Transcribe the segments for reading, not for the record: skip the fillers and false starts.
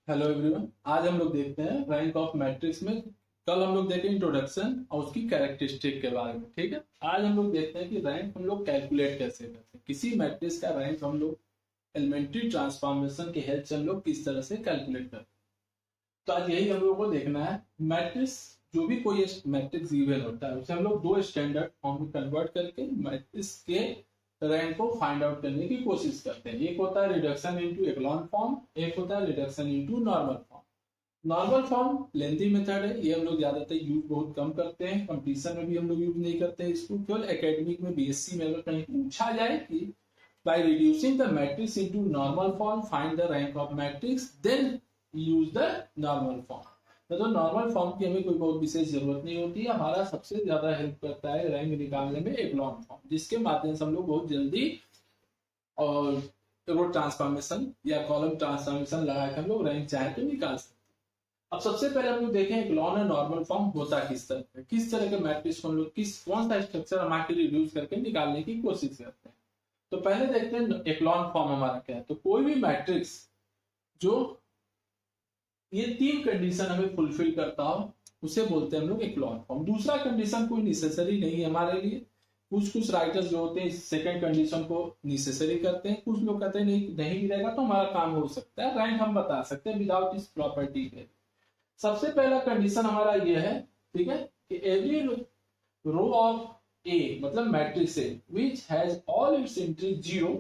Hello everyone. आज हम लोग देखते हैं रैंक ऑफ मैट्रिक्स में। कल हम लोग देखे इंट्रोडक्शन और उसकी कैरेक्टरिस्टिक के बारे में। ठीक है, आज हम लोग देखते हैं कि रैंक हम लोग कैलकुलेट कैसे करते हैं। किसी मैट्रिक्स का रैंक हम लोग एलिमेंट्री ट्रांसफॉर्मेशन की हेल्प से हम लोग किस तरह से कैलकुलेट करते हैं। तो आज यही हम लोग को देखना है। मैट्रिक्स जो भी कोई मैट्रिक्स गिवन होता है उसे हम लोग दो स्टैंडर्ड फॉर्म में कन्वर्ट करके मैट्रिक्स के रैंक को फाइंड आउट करने की कोशिश करते हैं। एक होता है रिडक्शन इनटू एक्लॉन फॉर्म, एक होता है reduction into normal form. Normal form lengthy method है, ये हम लोग ज्यादातर यूज बहुत कम करते हैं, कंपटीशन में भी हम लोग यूज नहीं करते हैं इसको। केवल एकेडमिक में बीएससी में अगर कहीं पूछा जाए कि by reducing the matrix into normal form find the rank of matrix, then use the normal form. मतलब नॉर्मल फॉर्म की हमें कोई बहुत विशेष जरूरत नहीं होती है। हमारा सबसे ज्यादा हेल्प करता है रैंक निकालने में एक्लॉन फॉर्म, जिसके माध्यम से हम लोग बहुत जल्दी और रो ट्रांसफॉर्मेशन या कॉलम ट्रांसफॉर्मेशन लगा के हम लोग रैंक चाहे तो निकाल सकते हैं। अब सबसे पहले हम लोग देखें एक्लॉन और नॉर्मल फॉर्म होता किस तरह के मैट्रिक्स को हम लोग कौन सा स्ट्रक्चर हम आके रिड्यूस करके निकालने की कोशिश करते हैं। तो पहले देखते हैं एक्लॉन फॉर्म हमारा क्या है। तो कोई भी मैट्रिक्स जो ये तीन कंडीशन हमें फुलफिल करता हो उसे बोलते हैं हम लोग एक्लॉन फॉर्म। दूसरा कंडीशन कोई नेसेसरी नहीं है हमारे लिए। कुछ राइटर्स जो होते हैं सेकंड कंडीशन को नेसेसरी करते हैं, कुछ लोग कहते हैं नहीं भी रहेगा तो हमारा काम हो सकता है, रैंक हम बता सकते हैं विदाउट इस प्रॉपर्टी के। सबसे पहला कंडीशन हमारा ये है, ठीक है, कि एवरी रो ऑफ ए मतलब matrix A which has all its entry zero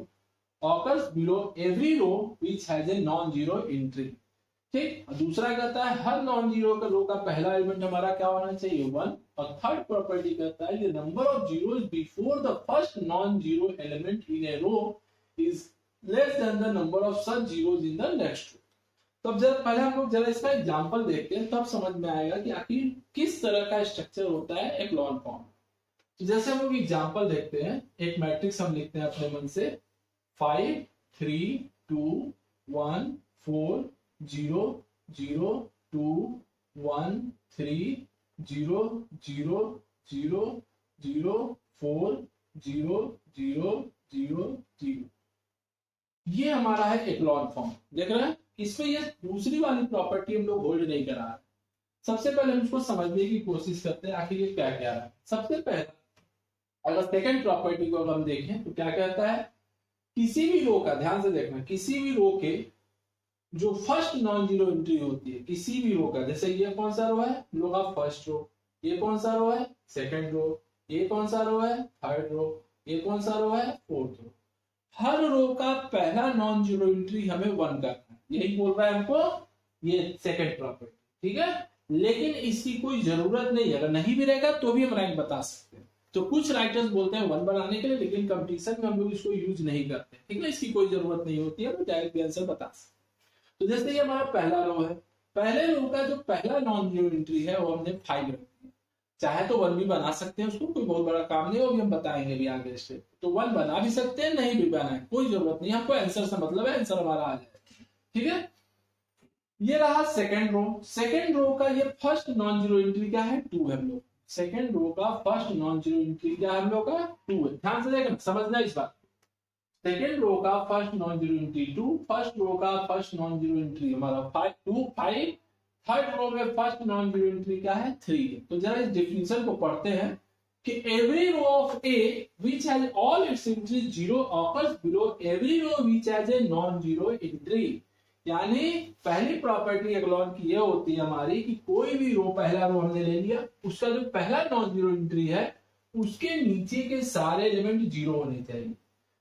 occurs below every row which has a non zero entry. ठीक। दूसरा कहता है हर नॉन जीरो का रो का पहला एलिमेंट हमारा क्या होना चाहिए, 1। और थर्ड प्रॉपर्टी कहता है the number of zeros before the first non zero element in a row is less than the number of such zeros in the next row. तो अब जरा पहले हम लोग जरा इसका एग्जांपल देखते हैं, तब समझ में आएगा कि आखिर किस तरह का स्ट्रक्चर होता है एक्लॉन फॉर्म। तो जैसे हम लोग एग्जांपल देखते हैं, एक मैट्रिक्स हम लिखते हैं अपने मन से 5 3 2 1 4 0 0 2 1 3 0 0 0 0 4 0 0 0 0। ये हमारा है एक्लॉन फॉर्म। देख रहे हैं, इसमें ये दूसरी वाली प्रॉपर्टी हम लोग होल्ड नहीं करा है। सबसे पहले हम इसको समझने की कोशिश करते हैं आखिर ये क्या कह रहा है। सबसे पहले अगर सेकेंड प्रॉपर्टी को हम देखें तो क्या कहता है, किसी भी रो का, ध्यान से देखना, किसी भी रो के जो फर्स्ट नॉन जीरो एंट्री होती है किसी भी रो का, जैसे ये कौन सा रो है, लो का फर्स्ट रो, ये कौन सा रो है, सेकंड रो, ये कौन सा रो है, थर्ड रो, ये कौन सा रो है, फोर्थ रो। हर रो का पहला नॉन जीरो एंट्री हमें 1 करना है, यही बोल रहा है हमको ये सेकंड प्रॉपर्टी। ठीक है, लेकिन इसकी कोई जरूरत नहीं है, अगर नहीं भी रहेगा तो भी हम रैंक बता सकते हैं। तो कुछ राइटर्स बोलते हैं 1 बनाने के लिए, लेकिन कंपटीशन में हम लोग इसको यूज नहीं करते। ठीक है, इसकी कोई जरूरत नहीं होती है, हम डायरेक्ट भी आंसर बता सकते। तो जैसे ये हमारा पहला रो है, पहले रो का जो पहला नॉन जीरो एंट्री है वो हमने 5 रख दिया। चाहे तो 1 भी बना सकते हैं, उसको कोई बहुत बड़ा काम नहीं है, वो भी हम बताएंगे भी आगे स्टेप। तो 1 बना भी सकते हैं, नहीं भी बनाए कोई जरूरत नहीं, हमको आंसर से मतलब है, आंसर हमारा आ जाए। ठीक है, ये रहा सेकंड रो। सेकंड रो का ये फर्स्ट नॉन जीरो एंट्री क्या है, 2 है हम लोग। सेकंड रो का फर्स्ट नॉन जीरो एंट्री क्या है हम लोग का, 2 है। ध्यान से देखना, समझना इस बात। सेकेंड रो का first non zero entry 2, first row का फर्स्ट नॉन जीरो एंट्री हमारा 5 2 5, थर्ड रो में फर्स्ट नॉन जीरो एंट्री क्या है, 3। तो जरा इस डेफिनेशन को पढ़ते हैं कि every row of A which has all its entry zero occurs below every row which has a non zero entry. यानी पहली प्रॉपर्टी एक्लॉन की ये होती है हमारी कि कोई भी रो, पहला रो हमने ले लिया, उसका जो पहला नॉन जीरो एंट्री है उसके नीचे के सारे एलिमेंट जीरो होने चाहिए।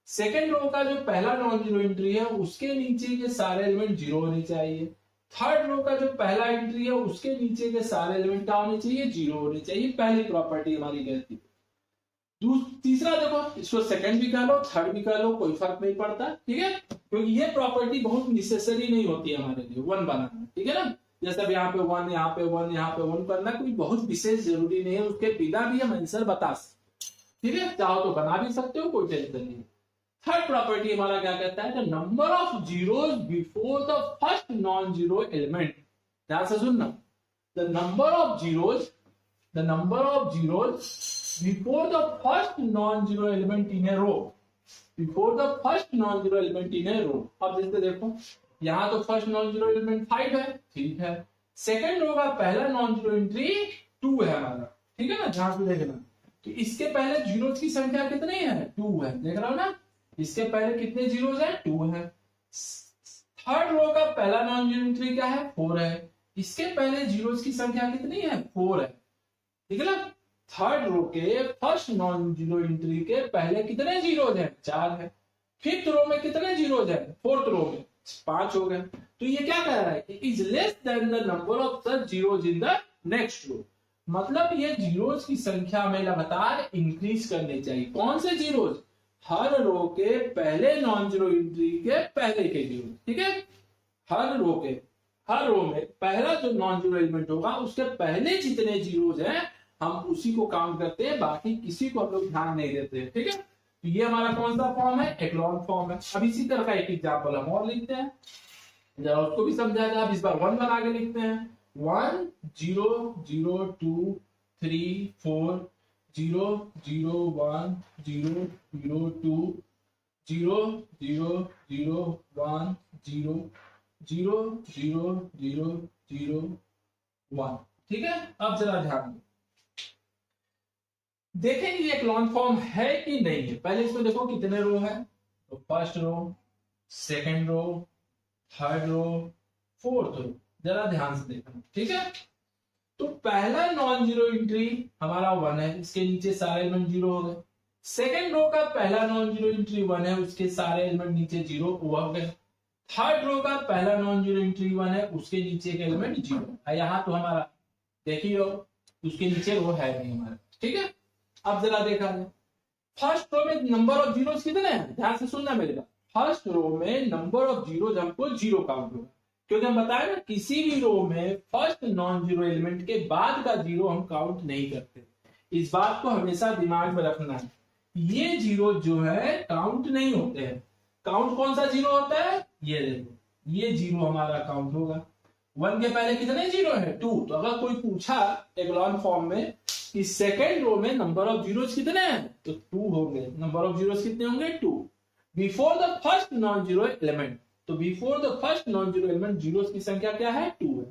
सेकेंड रो का जो पहला नॉन जीरो एंट्री है उसके नीचे के सारे एलिमेंट जीरो होने चाहिए। थर्ड रो का जो पहला एंट्री है उसके नीचे के सारे एलिमेंट क्या होने चाहिए, जीरो होने चाहिए। पहली प्रॉपर्टी हमारी कहती है। तीसरा देखो, इसको सेकंड भी कह लो, थर्ड भी कह लो, कोई फर्क नहीं पड़ता। ठीक है, क्योंकि ये प्रॉपर्टी बहुत नेसेसरी नहीं होती है हमारे लिए 1 बनाना। ठीक है ना, जैसे अब यहाँ पे 1, यहाँ पे 1, यहाँ पे 1 करना कोई बहुत विशेष जरूरी नहीं है, उसके बिना भी हम आंसर बता सकते। ठीक है, चाहो तो बना भी सकते हो, कोई टेंशन नहीं। थर्ड प्रॉपर्टी हमारा क्या कहता है, the number of zeros before the first non zero element. ध्यान से सुनना, the number of zeros before the first non zero element in a row, before the first non zero element in a row. अब जैसे देखो यहाँ तो first non zero element 5 है, ठीक है। सेकंड रो का पहला नॉन जीरो एंट्री 2 है हमारा, ठीक है ना, जहां से देखना। तो इसके पहले जीरोस की संख्या कितनी है, 2 है, देख रहा हो ना, इसके पहले कितने जीरोस है, 2 है। थर्ड रो का पहला नॉन जीरो एंट्री क्या है, 4 है, इसके पहले जीरोस की संख्या कितनी है, 4 है, ठीक है ना। थर्ड रो के फर्स्ट नॉन जीरो एंट्री के पहले कितने जीरोस है, 4 है। फिफ्थ रो में कितने जीरोस है, फोर्थ रो में 5 हो गए। तो ये क्या कह रहा है, is less than the number of such zeros in the next row, मतलब ये जीरोस की संख्या में लगातार इंक्रीज करनी चाहिए। कौन से जीरोस, हर रो के पहले नॉन जीरो एंट्री के पहले के जीरो, ठीक है। हर रो में पहला जो नॉन जीरो एलिमेंट होगा उसके पहले जितने जीरोस हैं हम उसी को काउंट करते हैं, बाकी किसी को हम लोग ध्यान नहीं देते हैं, ठीक है। तो ये हमारा कौन सा फॉर्म है, एक्लॉन फॉर्म है। अब इसी तरह का एक एग्जांपल हम और लिखते हैं, जरा उसको भी समझा जाए। अब इस बार 1 बना के लिखते हैं, 1 0 0 2 3 4 0 0 1 0 0 2 0 0 0 1 0 0 0 0 0 1, ठीक है। अब जरा ध्यान दो, देखेंगे ये एक्लॉन फॉर्म है कि नहीं है। पहले इसमें देखो कितने रो है, तो first row, second row, third row, fourth row, जरा ध्यान से देखना, ठीक है। तो पहला नॉन जीरो एंट्री हमारा 1 है, इसके नीचे सारे एलिमेंट 0 हो गए। सेकंड रो का पहला नॉन जीरो एंट्री 1 है, उसके सारे एलिमेंट नीचे 0 हो गए। थर्ड रो का पहला नॉन जीरो एंट्री 1 है, उसके नीचे के एलिमेंट 0 है। यहाँ तो हमारा देखिए उसके नीचे रो है नहीं हमारा, ठीक है। अब जरा देखा जाए, फर्स्ट रो में नंबर ऑफ जीरोस कितने हैं, ध्यान से सुनना मेरे बात। फर्स्ट रो में नंबर ऑफ जीरोस हमको 0 काउंट होगा, क्योंकि हम बताए ना किसी भी रो में फर्स्ट नॉन जीरो एलिमेंट के बाद का 0 हम काउंट नहीं करते। इस बात को हमेशा दिमाग में रखना है, ये जीरो जो है काउंट नहीं होते हैं। काउंट कौन सा जीरो होता है, ये देखो, ये जीरो हमारा काउंट होगा। 1 के पहले कितने जीरो है, 2। तो अगर कोई पूछा एक्लॉन फॉर्म में कि सेकेंड रो में नंबर ऑफ जीरोस कितने हैं, तो 2 होंगे। नंबर ऑफ जीरोस कितने होंगे, 2 before the first non zero element. तो before the first non zero element zeros की संख्या क्या है, 2 है।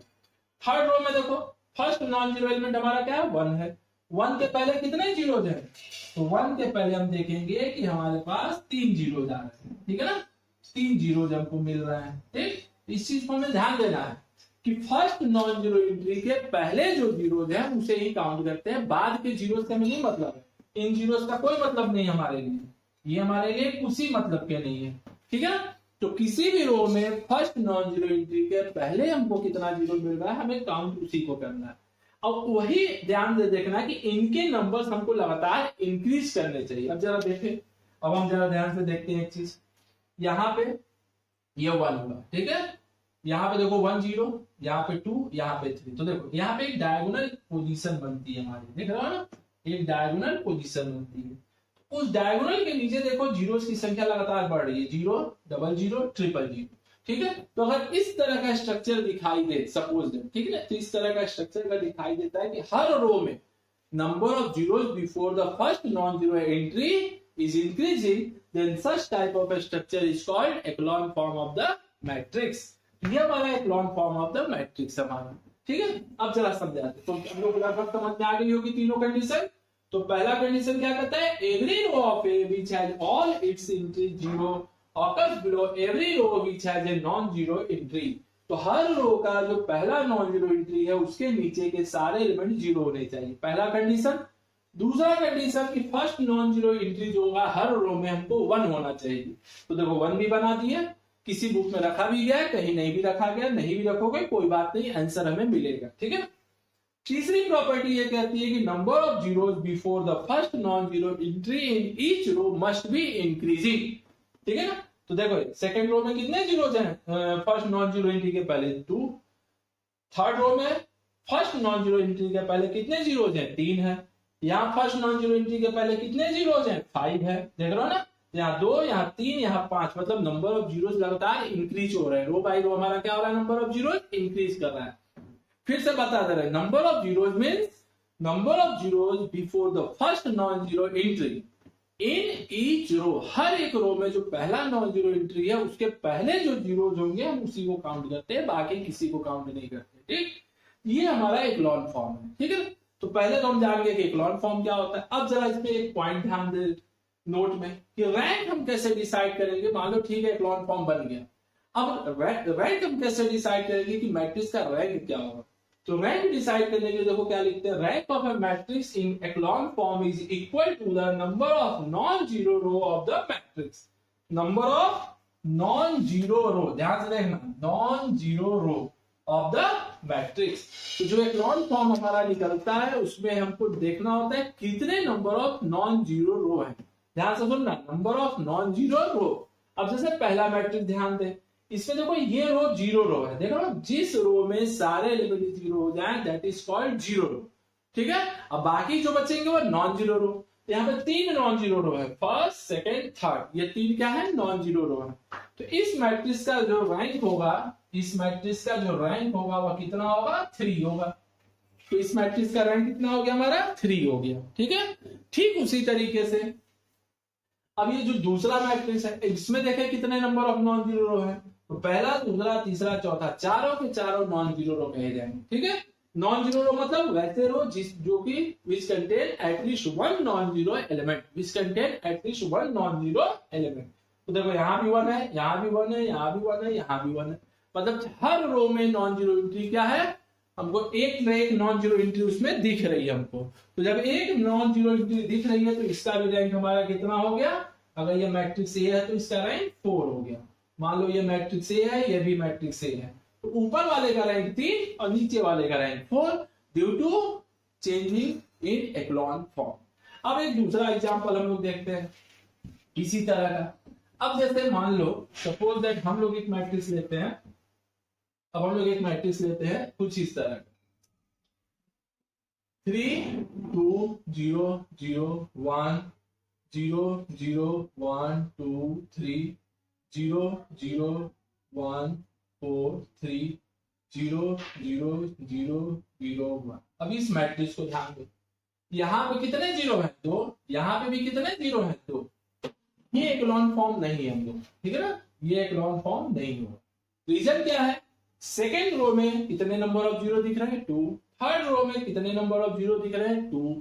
थर्ड रो में देखो फर्स्ट नॉन जीरो एलिमेंट हमारा क्या है, 1 है। 1 के पहले कितने जीरोस हैं, तो 1 के पहले हम देखेंगे कि हमारे पास 3 जीरोस आ रहे हैं, ठीक है ना, 3 जीरोस हमको मिल रहा है, ठीक। इस चीज को हमें ध्यान देना है कि फर्स्ट नॉन जीरो एंट्री के पहले जो जीरोस हैं उसे ही काउंट करते हैं, बाद के जीरोस का नहीं मतलब है। इन जीरोस का कोई मतलब नहीं हमारे लिए, ये हमारे लिए उसी मतलब के नहीं है, ठीक है। तो किसी भी रो में फर्स्ट नॉन जीरो एंट्री के पहले हमको कितना जीरो मिल रहा है, हमें काउंट उसी को करना है। अब वही ध्यान दे देखना कि इनके नंबर्स हमको लगातार इंक्रीज करने चाहिए। अब जरा देखें, अब हम जरा ध्यान से देखते हैं एक चीज, यहाँ पे ये 1 हुआ, ठीक है। यहाँ पे देखो 1 0, यहाँ पे 2, यहाँ पे 3। तो देखो यहाँ पे एक डायगोनल पोजीशन बनती है हमारी, देख रहे हो ना, एक डायगोनल पोजीशन बनती है। उस डायगोनल के नीचे देखो जीरोस की संख्या लगातार बढ़ रही है, 0 0 0 0 0, ठीक है। तो अगर इस तरह का स्ट्रक्चर दिखाई दे, सपोज दे, ठीक है ना, तो इस तरह का स्ट्रक्चर का दिखाई देता है कि हर रो में number of zeros before the first non zero entry is increasing, then such type of structure is called echelon form of the matrix. ये हमारा echelon form of the matrix हमारा, ठीक है। अब जरा समझाते, तो हम लोग लगभग समझ में आ गई होगी तीनों कंडीशन। तो पहला कंडीशन क्या कहता है, every row of A which has all its entries 0 occurs below every row which has a non-zero entry। तो हर रो का जो पहला नॉन जीरो एंट्री है उसके नीचे के सारे एलिमेंट 0 होने चाहिए, पहला कंडीशन। दूसरा कंडीशन कि फर्स्ट नॉन जीरो एंट्री जो होगा हर रो में हमको 1 होना चाहिए। तो देखो 1 भी बना दिया, किसी बुक में रखा भी गया, कहीं नहीं भी रखा गया, नहीं भी रखोगे कोई बात नहीं, आंसर हमें मिलेगा, ठीक है। तीसरी प्रॉपर्टी ये कहती है कि number of zeros before the first non zero entry in each row must be increasing, ठीक है ना। तो देखो सेकंड रो में कितने जीरोस हैं, फर्स्ट नॉन जीरो एंट्री के पहले 2। थर्ड रो में फर्स्ट नॉन जीरो एंट्री के पहले कितने जीरोस हैं, 3 है। यहाँ फर्स्ट नॉन जीरो एंट्री के पहले कितने जीरोस हैं, 5 है, देख रहे हो ना, यहाँ 2, यहाँ 3, यहाँ 5, मतलब नंबर ऑफ जीरोस लगातार इंक्रीज हो रहे हैं। रो बाई रो हमारा क्या हो रहा है, नंबर ऑफ जीरोस इंक्रीज कर रहा है। फिर से बता दे रहे हैं, number of zeros means number of zeros before the first non zero entry in each row, हर एक रो में जो पहला नॉन जीरो एंट्री है उसके पहले जो जीरोज होंगे हम उसी को काउंट करते हैं, बाकी किसी को काउंट नहीं करते। ठीक, ये हमारा एक्लॉन फॉर्म है। ठीक है, तो पहले तो हम जानेंगे कि एक्लॉन फॉर्म क्या होता है। अब जरा इस पे एक पॉइंट ध्यान दे नोट में कि रैंक हम कैसे डिसाइड करेंगे। मान लो ठीक है एक्लॉन फॉर्म बन गया, अब रैंक हम कैसे डिसाइड करेंगे कि मैट्रिक्स का रैंक क्या होगा। तो रैंक डिसाइड करने के लिए देखो क्या लिखते हैं, rank of a matrix in echelon form is equal to the number of non zero row of the matrix. Number of non zero row, ध्यान से देखना, non zero row of the matrix. तो जो एक्लॉन फॉर्म हमारा निकलता है उसमें हमको देखना होता है कितने नंबर ऑफ नॉन जीरो रो है। ध्यान से सुनना, नंबर ऑफ नॉन जीरो रो। अब जैसे पहला मैट्रिक्स ध्यान दे, इसमें देखो ये रो जीरो रो है, देखो जिस रो में सारे एलिमेंट जीरो हो जाए दैट इज कॉल्ड जीरो रो। ठीक है, अब बाकी जो बचेंगे वो नॉन जीरो रो। यहाँ पे तीन नॉन जीरो रो है, फर्स्ट सेकंड थर्ड, ये तीन क्या है, नॉन जीरो रो है। तो इस मैट्रिक्स का जो रैंक होगा, इस मैट्रिक्स का जो रैंक होगा वह कितना होगा, 3 होगा। तो इस मैट्रिक्स का रैंक कितना हो गया हमारा, 3 हो गया। ठीक है, ठीक उसी तरीके से अब ये जो दूसरा मैट्रिक्स है इसमें देखें कितने नंबर ऑफ नॉन जीरो रो है। तो पहला, दूसरा, तीसरा, चौथा, चारों के चारों नॉन जीरो रो कहे जाएंगे। ठीक है, नॉन जीरो रो मतलब वैसे रो जो कि which contain at least one non zero element, which contain at least one non zero element. तो देखो यहाँ भी 1 है, यहाँ भी 1 है, यहाँ भी 1 है, यहाँ भी 1 है, मतलब हर रो में नॉन जीरो एंट्री क्या है, हमको एक न एक नॉन जीरो एंट्री उसमें दिख रही है हमको। तो जब एक नॉन जीरो एंट्री दिख रही है तो इसका भी रैंक हमारा कितना हो गया, अगर ये मैट्रिक्स ए है तो इसका रैंक 4 हो गया। मान लो ये मैट्रिक्स ए है, ये भी मैट्रिक्स ए है, तो ऊपर वाले का रैंक 3 और नीचे वाले का rank 4 due to changing in echelon form. अब एक दूसरा एग्जांपल हम लोग देखते हैं इसी तरह का। अब जैसे मान लो सपोज दैट हम लोग एक मैट्रिक्स लेते हैं, अब हम लोग एक मैट्रिक्स लेते हैं कुछ इस तरह का, 3 2 0 0 1 0 0 1 2 3 0 0 1 4 3 0 0 0 0 1। अब इस मैट्रिक्स को ध्यान दो, यहाँ पे कितने जीरो है, 2, यहाँ पे भी कितने जीरो है, 2। ये एक्लॉन फॉर्म नहीं है हम लोग, ठीक है ना, ये एक्लॉन फॉर्म नहीं होगा। रीजन क्या है, सेकेंड रो में कितने नंबर ऑफ जीरो दिख रहे हैं, 2। थर्ड रो में कितने नंबर ऑफ जीरो दिख रहे हैं, 2।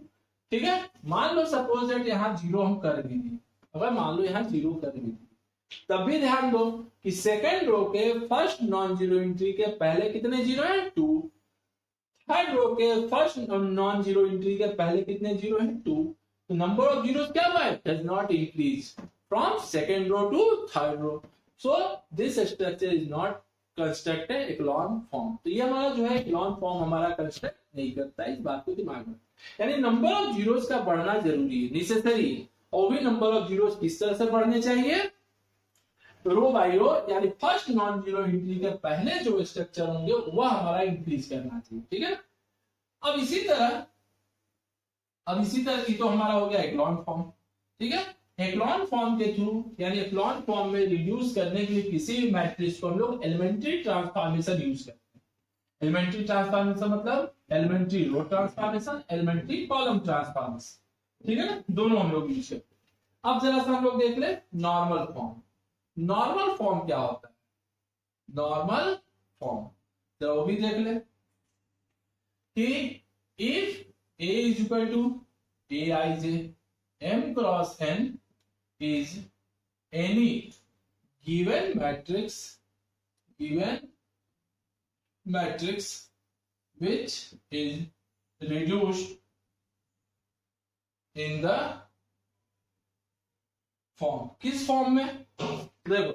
ठीक है, मान लो सपोज दैट यहाँ जीरो हम कर भी दिए, अगर मान लो यहाँ जीरो कर भी दिए, तब भी ध्यान दो कि सेकेंड रो के फर्स्ट नॉन जीरो एंट्री के पहले कितने जीरो है, 2। थर्ड रो के फर्स्ट नॉन जीरो एंट्री के पहले कितने जीरो है, 2। तो नंबर ऑफ जीरो क्या हुआ है, does not increase from second row to third row. So this structure is not constructed echelon form. तो ये हमारा जो है एक्लॉन फॉर्म हमारा कंस्ट्रक्ट नहीं करता है, इस बात को दिमाग में, यानी नंबर ऑफ जीरोस का बढ़ना जरूरी है, नेसेसरी है। और भी नंबर ऑफ जीरोस किस तरह से बढ़ने चाहिए, रो बाई रो, यानी फर्स्ट नॉन जीरो एंट्री के पहले जो स्ट्रक्चर होंगे वह हमारा इंक्रीज करना चाहिए। ठीक है, अब इसी तरह की तो हमारा हो गया एक्लॉन फॉर्म। ठीक है, एक्लॉन फॉर्म के थ्रू, यानी एक्लॉन फॉर्म में रिड्यूस करने के लिए किसी भी मैट्रिक्स को हम लोग एलिमेंट्री ट्रांसफॉर्मेशन यूज करते हैं। एलिमेंट्री ट्रांसफॉर्मेशन मतलब elementary row transformation, elementary column transformation. ठीक है ना, दोनों हम लोग यूज करते हैं। अब जरा सा हम लोग देख ले नॉर्मल फॉर्म। नॉर्मल फॉर्म क्या होता है, नॉर्मल फॉर्म जरा वो भी देख ले कि if A is equal to Aij m cross n is any given matrix which is reduced in the form। किस फॉर्म में, देखो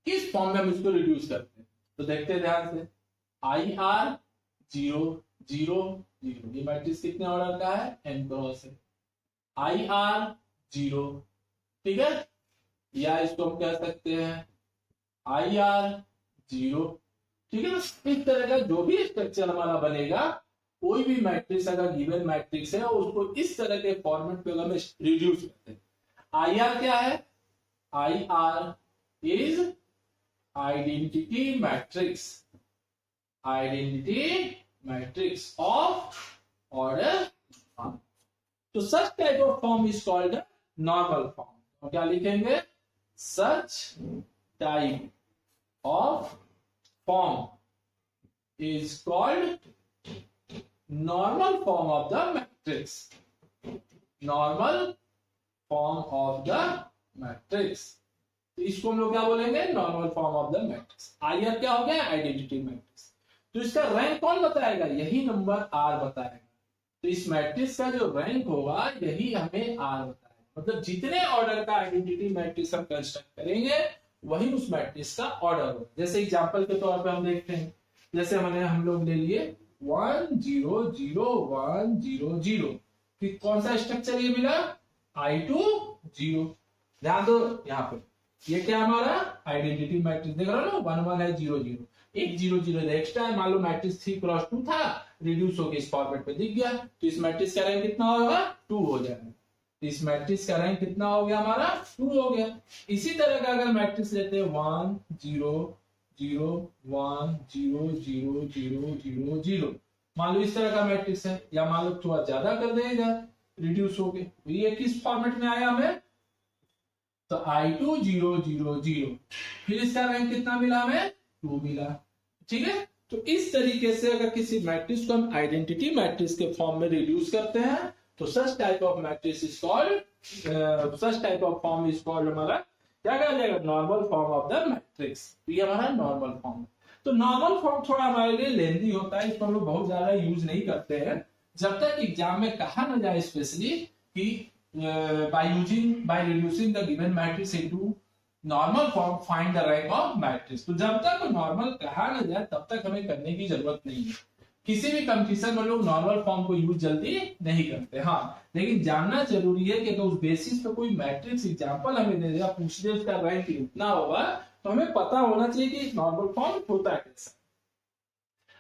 किस फॉर्म में हम इसको रिड्यूस करते हैं, तो देखते हैं ध्यान से। IR 0 0 0, ये मैट्रिक्स कितने ऑर्डर का है, n क्रॉस है। IR 0, ठीक है, या इसको हम कह सकते हैं IR 0। ठीक है ना, इस तरह का जो भी स्ट्रक्चर हमारा बनेगा, कोई भी मैट्रिक्स अगर गिवन मैट्रिक्स है और उसको इस तरह के फॉर्मेट पे अगर रिड्यूस करते हैं, IR क्या है, IR is identity matrix of order 1। तो such type of form is called a normal form. तो क्या लिखेंगे, such type of form is called normal form of the matrix. Normal form of the matrix, तो इसको हम लोग क्या बोलेंगे, normal form of the matrix. आई अब क्या हो गया, आइडेंटिटी मैट्रिक्स। तो इसका रैंक कौन बताएगा, यही नंबर आर बताएगा। तो इस मैट्रिक्स का जो रैंक होगा यही हमें आर बताएगा। मतलब जितने ऑर्डर का आइडेंटिटी मैट्रिक्स हम कंस्ट्रक्ट करेंगे वही उस मैट्रिक्स का ऑर्डर होगा। जैसे एग्जांपल के तौर पे हम देखते हैं, जैसे हम लोग ले लिए 1 0 0 1 0 0, फिर कौन सा स्ट्रक्चर ये मिला, I2 0। ध्यान दो यहाँ पे, ये क्या हमारा आइडेंटिटी मैट्रिक्स देख रहे हो ना, 1 1 है 0 0, एक 0 0 एक्स्ट्रा है। मान लो मैट्रिक्स 3x2 था, रिड्यूस होकर इस फॉर्मेट पे दिख गया, तो इस मैट्रिक्स का रैंक कितना होगा, 2 हो जाएगा। इस मैट्रिक्स का रैंक कितना हो गया हमारा, 2 हो गया। इसी तरह का अगर मैट्रिक्स लेते हैं 1 0 0 1 0 0 0 0 0, मान लो इस तरह का मैट्रिक्स है, या मान लो थोड़ा ज्यादा कर देगा रिड्यूस हो गए, तो ये किस फॉर्मेट में आया हमें, तो I2 0 0 0, फिर इसका रैंक कितना मिला हमें, 2 मिला। ठीक है, तो इस तरीके से अगर किसी मैट्रिक्स को हम आइडेंटिटी मैट्रिक्स के फॉर्म में रिड्यूस करते हैं तो सच type of matrix is called, such type of form is called हमारा क्या कहा जाएगा, normal form of the matrix. तो ये हमारा नॉर्मल फॉर्म। तो नॉर्मल फॉर्म थोड़ा हमारे लिए लेंथी होता है, इसको हम लोग बहुत ज्यादा यूज नहीं करते हैं, जब तक एग्जाम में कहा ना जाए स्पेशली कि by reducing the given matrix into normal form find the rank of matrix। तो जब तक नॉर्मल कहा ना जाए तब तक हमें करने की जरूरत नहीं है। किसी भी कंपटीशन में लोग नॉर्मल फॉर्म को यूज जल्दी नहीं करते, हाँ, लेकिन जानना जरूरी है कि अगर उस बेसिस पे कोई मैट्रिक्स एग्जांपल हमें दे देगा, पूछ दे उसका रैंक कितना होगा, तो हमें पता होना चाहिए कि नॉर्मल फॉर्म होता है कैसा।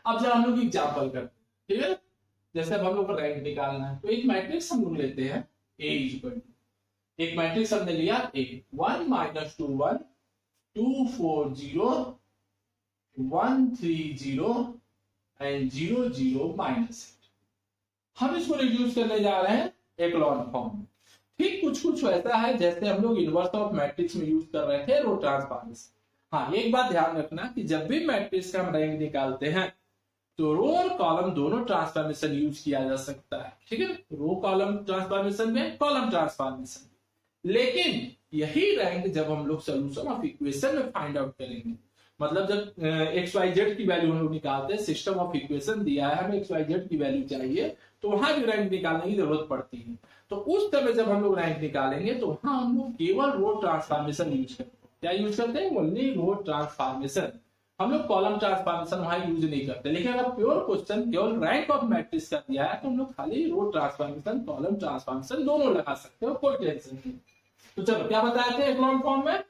अब जब हम लोग एग्जांपल करते हैं, ठीक है, जैसे अब हम लोग को रैंक निकालना है, तो एक मैट्रिक्स हम लोग लेते हैं A इक्वल टू, एक मैट्रिक्स हमने लिया A 1 -2 1 2 4 0 1 3 0 एंड 0 0 -8। हम इसको रिड्यूस करने जा रहे हैं एक्लॉन फॉर्म में। ठीक कुछ ऐसा है जैसे हम लोग इनवर्स ऑफ मैट्रिक्स में यूज कर रहे थे रो ट्रांसफॉर्मेशन। हाँ, एक बात ध्यान रखना कि जब भी मैट्रिक्स का हम रैंक निकालते हैं तो रो और कॉलम दोनों ट्रांसफॉर्मेशन यूज किया जा सकता है। ठीक है, रो कॉलम ट्रांसफॉर्मेशन में, कॉलम ट्रांसफॉर्मेशन में। लेकिन यही रैंक जब हम लोग सोल्यूशन ऑफ इक्वेशन में फाइंड आउट करेंगे, मतलब जब एक्स वाई जेड की वैल्यू हम लोग निकालते हैं, सिस्टम ऑफ इक्वेशन दिया है, हमें एक्स वाई जेड की वैल्यू चाहिए, तो वहां भी रैंक निकालने की जरूरत पड़ती है। तो उस समय जब हम लोग रैंक निकालेंगे तो वहां हम लोग केवल रो ट्रांसफॉर्मेशन यूज करते हैं। क्या यूज करते हैं, ओनली रो ट्रांसफॉर्मेशन। हम लोग कॉलम ट्रांसफॉर्मेशन वहां यूज नहीं करते। लेकिन अगर प्योर क्वेश्चन केवल रैंक ऑफ मैट्रिक्स का दिया है तो हम लोग खाली रो ट्रांसफॉर्मेशन, कॉलम ट्रांसफॉर्मेशन दोनों लगा सकते हो, कोई टेंशन नहीं। तो चलो क्या बताए थे एक्लॉन फॉर्म में,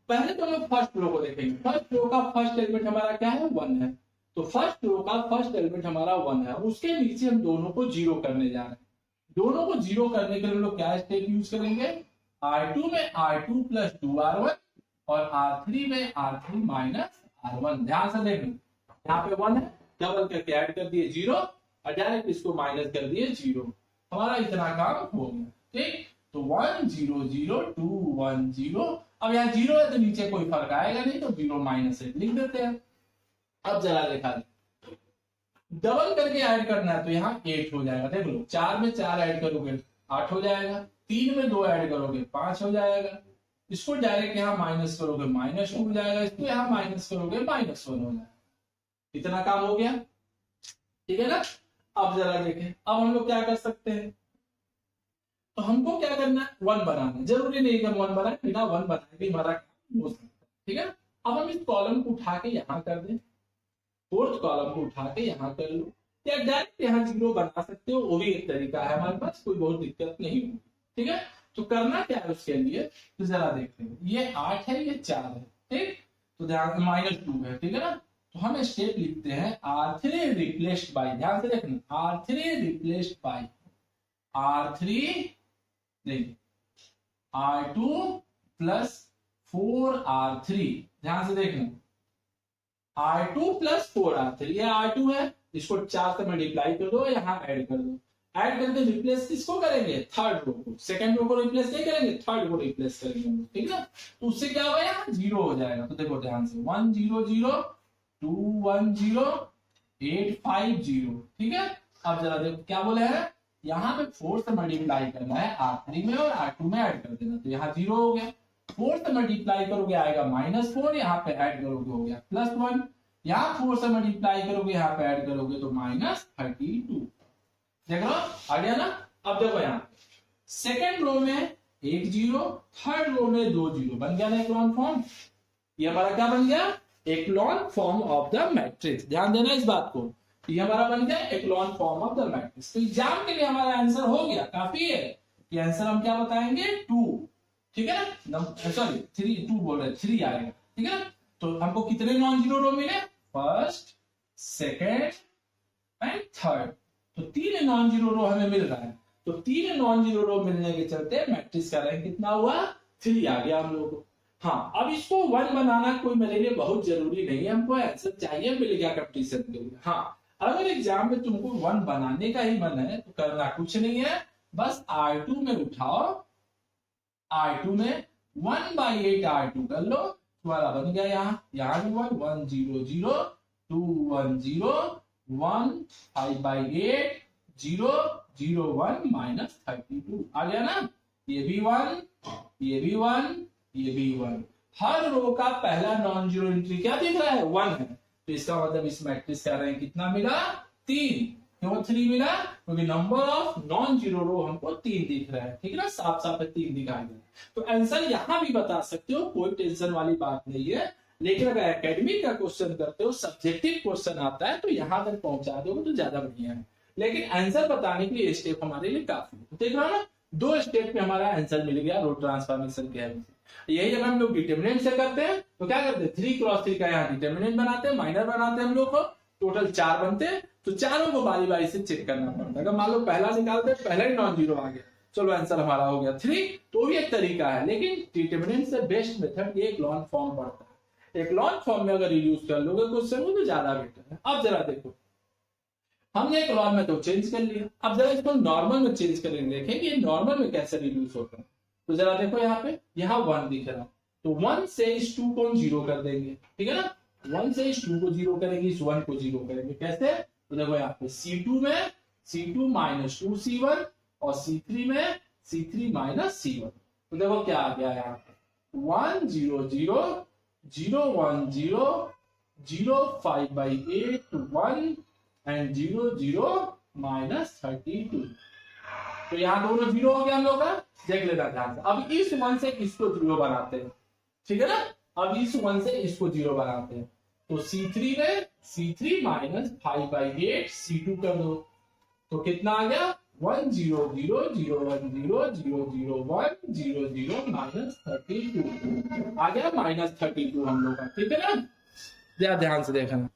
पहले तो हम लोग फर्स्ट रो को देखेंगे। फर्स्ट रो का फर्स्ट एलिमेंट हमारा क्या है, 1 है। तो फर्स्ट रो का फर्स्ट एलिमेंट हमारा 1 है, उसके नीचे हम दोनों को 0 करने जा रहे हैं। दोनों को 0 करने के लिए हम लोग क्या स्टेप यूज करेंगे, R2 में R2 + 2R1 और R3 में R3 - R1। ध्यान से देखना, यहाँ पे 1 है, डबल करके ऐड कर दिए 0 और डायरेक्ट इसको माइनस कर दिए 0। हमारा इतना काम हो गया। ठीक, तो 1 0 0 2 1 0। अब यहाँ 0 है तो नीचे कोई फर्क आएगा नहीं, तो 0 -8 लिख देते हैं। अब जरा देखा डबल करके ऐड करना है तो यहाँ 8 हो जाएगा। देख लो, 4 में 4 ऐड करोगे 8 हो जाएगा, 3 में 2 ऐड करोगे 5 हो जाएगा, इसको डायरेक्ट यहाँ माइनस करोगे -2 हो जाएगा, इसको यहाँ माइनस करोगे -1 हो जाएगा। इतना काम हो गया, ठीक है ना। अब जरा देखें, अब हम लोग क्या कर सकते हैं, तो हमको क्या करना है, 1 बनाना। जरूरी नहीं कि हम 1 बनाए, बिना 1 बनाए भी हमारा काम हो सकता है। ठीक है, अब हम इस कॉलम को उठा के यहाँ कर दें, फोर्थ कॉलम को उठा के यहाँ कर लो, या डायरेक्ट यहाँ 0 बना सकते हो, वो भी एक तरीका है हमारे पास, कोई बहुत दिक्कत नहीं होगी। ठीक है, तो करना क्या है उसके लिए, तो जरा देखते हैं। ये 8 है, ये 4 है, ठीक, तो ध्यान -2 है, ठीक है ना। तो हम स्टेप लिखते हैं R3 रिप्लेस्ड बाय, ध्यान से देखना, R3 रिप्लेस्ड बाय R3 नहीं R2 + 4R3। ध्यान से देखना, R2 + 4R3, ये R2 है, इसको 4 से मल्टीप्लाई कर दो, यहाँ ऐड कर दो, ऐड करके रिप्लेस किसको करेंगे, थर्ड रो को, सेकंड रो को रिप्लेस नहीं करेंगे, थर्ड को रिप्लेस करेंगे, ठीक है। तो उससे क्या होगा यहाँ 0 हो जाएगा। तो देखो ध्यान से 1 0 0 2 1 0 8 5 0, ठीक है। अब जरा देखो क्या बोले हैं, यहाँ पे 4 से मल्टीप्लाई करना है R3 में और R2 में ऐड कर देना, तो यहाँ 0 हो गया। 4 से मल्टीप्लाई करोगे आएगा -4, यहाँ पे ऐड करोगे हो गया +1, यहाँ 4 से मल्टीप्लाई करोगे यहाँ पे ऐड करोगे तो -32, देख लो आ गया ना। अब देखो यहाँ सेकेंड रो में 1 0, थर्ड रो में 2 0, बन गया ना एक्लॉन फॉर्म। ये हमारा क्या बन गया, एक्लॉन फॉर्म ऑफ द मैट्रिक्स। ध्यान देना इस बात को, ये हमारा बन गया एक्लॉन फॉर्म ऑफ द मैट्रिक्स। तो एग्जाम के लिए हमारा आंसर हो गया, काफी है। ये आंसर हम क्या बताएंगे 2, ठीक है ना, सॉरी 3, 2 बोल रहे 3 आएगा, ठीक है। तो हमको कितने नॉन जीरो रो मिले, फर्स्ट सेकेंड एंड थर्ड, तो 3 नॉन जीरो रो हमें मिल रहा है। तो 3 नॉन जीरो रो मिलने के चलते मैट्रिक्स का रैंक कितना हुआ, 3 आ गया हम लोग को। हाँ, अब इसको 1 बनाना कोई मेरे लिए बहुत जरूरी नहीं है, हमको आंसर चाहिए, मिल गया कंपटीशन के लिए। हाँ, अगर एग्जाम में तुमको 1 बनाने का ही मन है तो करना कुछ नहीं है, बस R2 में उठाओ, R2 में 1/8 R2 कर लो, तुम्हारा बन गया यहाँ भी 1 0 0 2 1 0 1 5/8 0 0 1 -32 आ गया ना। ये भी 1, ये भी 1, ये भी 1। हर रो का पहला नॉन जीरो एंट्री क्या दिख रहा है, 1 है। तो इसका मतलब इस मैट्रिक्स का रैंक कितना मिला, 3। क्यों 3 मिला, क्योंकि नंबर ऑफ नॉन जीरो रो हमको 3 दिख रहा है, ठीक है ना, साफ साफ 3 दिखाई दे। तो आंसर यहां भी बता सकते हो, कोई टेंशन वाली बात नहीं है। लेकिन अगर एकेडमिक का क्वेश्चन करते हो, सब्जेक्टिव क्वेश्चन आता है, तो यहां तक पहुंचा दोगे तो ज्यादा बढ़िया है। लेकिन आंसर बताने के लिए स्टेप हमारे लिए काफी है। देख रहा हो ना, 2 स्टेप में हमारा आंसर मिल गया रो ट्रांसफॉर्मेशन के हेल्प से। यही अगर हम लोग डिटरमिनेंट से करते हैं तो क्या करते हैं, 3x3 का यहाँ डिटरमिनेंट बनाते हैं, माइनर बनाते हैं हम लोग को, टोटल 4 बनते हैं। तो चारों को बारी बारी से चेक करना पड़ता है। अगर मान लो पहला निकालते हैं, पहला ही नॉन जीरो आ गया, चलो आंसर हमारा हो गया 3, तो भी एक तरीका है। लेकिन डिटरमिनेंट से बेस्ट मेथड ये एक्लॉन फॉर्म पड़ता है। एक्लॉन फॉर्म में अगर यूज कर लोगे क्वेश्चन को तो ज्यादा बेटर है। अब जरा देखो, हमने एक्लॉन में तो चेंज कर लिया, अब जरा इसको नॉर्मल में चेंज करेंगे, देखें कि नॉर्मल में कैसे रिड्यूस होता है। तो जरा देखो यहाँ पे, यहाँ 1 दिख रहा है, तो 1 से इस 2 को 0 कर देंगे, ठीक है ना। 1 से इस 2 को 0 करेंगे, इस 1 को 0 करेंगे, कैसे, तो देखो यहाँ पे C2 में C2 - 2C1 और C3 में C3 - C1। तो देखो क्या आ गया यहाँ पे 1 0 0 0 1 0 0 5/8 1 एंड 0 0 -32। तो यहाँ दोनों 0 हो गया हम लोग का, देख लेना ध्यान से। अब इस 1 से इसको 0 बनाते हैं, ठीक है ना। अब इस 1 से इसको 0 बनाते हैं, तो C3 में C3 - 5/8 C2 कर दो, तो कितना आ गया 1 0 0 0 1 0 0 0 1 0 0 -32 आ गया, -32 हम लोग का, ठीक है ना। ध्यान से देखना,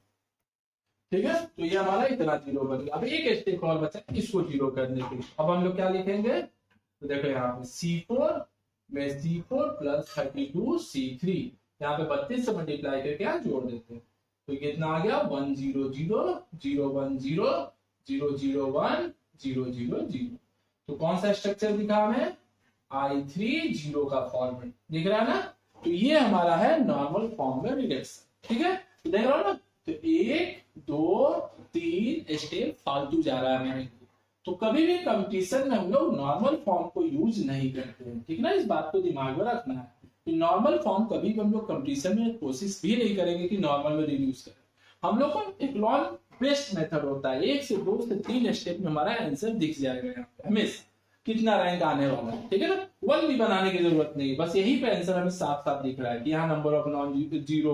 ठीक है। तो ये हमारा इतना 0 बन गया। अब एक स्टेप और बचा इसको 0 करने के लिए। अब हम लोग क्या लिखेंगे, तो देखो यहाँ पे C4 में C4 + 32 C3, यहाँ पे 32 से मल्टीप्लाई करके यहाँ जोड़ देते हैं, तो कितना आ गया 1 0 0 0 1 0 0 0 1 0 0 0। तो कौन सा स्ट्रक्चर दिखा हमें, I3 0 का फॉर्मेट दिख रहा है ना। तो ये हमारा है नॉर्मल फॉर्म में रिडक्शन, ठीक है। तो देख रहा हो ना, तो 1 2 3 स्टेप फालतू जा रहा है हमारे। तो कभी भी कंपटीशन में हम लोग नॉर्मल फॉर्म को यूज नहीं करते हैं, ठीक ना। इस बात को दिमाग में रखना है कि नॉर्मल फॉर्म कभी भी हम लोग कंपटीशन में कोशिश भी नहीं करेंगे कि नॉर्मल में रिड्यूस करें। हम लोग को एक्लॉन बेस्ट मेथड होता है, 1 से 2 से 3 स्टेप में हमारा आंसर दिख जाएगा यहाँ पे हमेशा कितना रैंक आने वाला है, ठीक है ना। 1 भी बनाने की जरूरत नहीं, बस यही पे आंसर हमें साफ साफ दिख रहा है कि यहाँ number of zero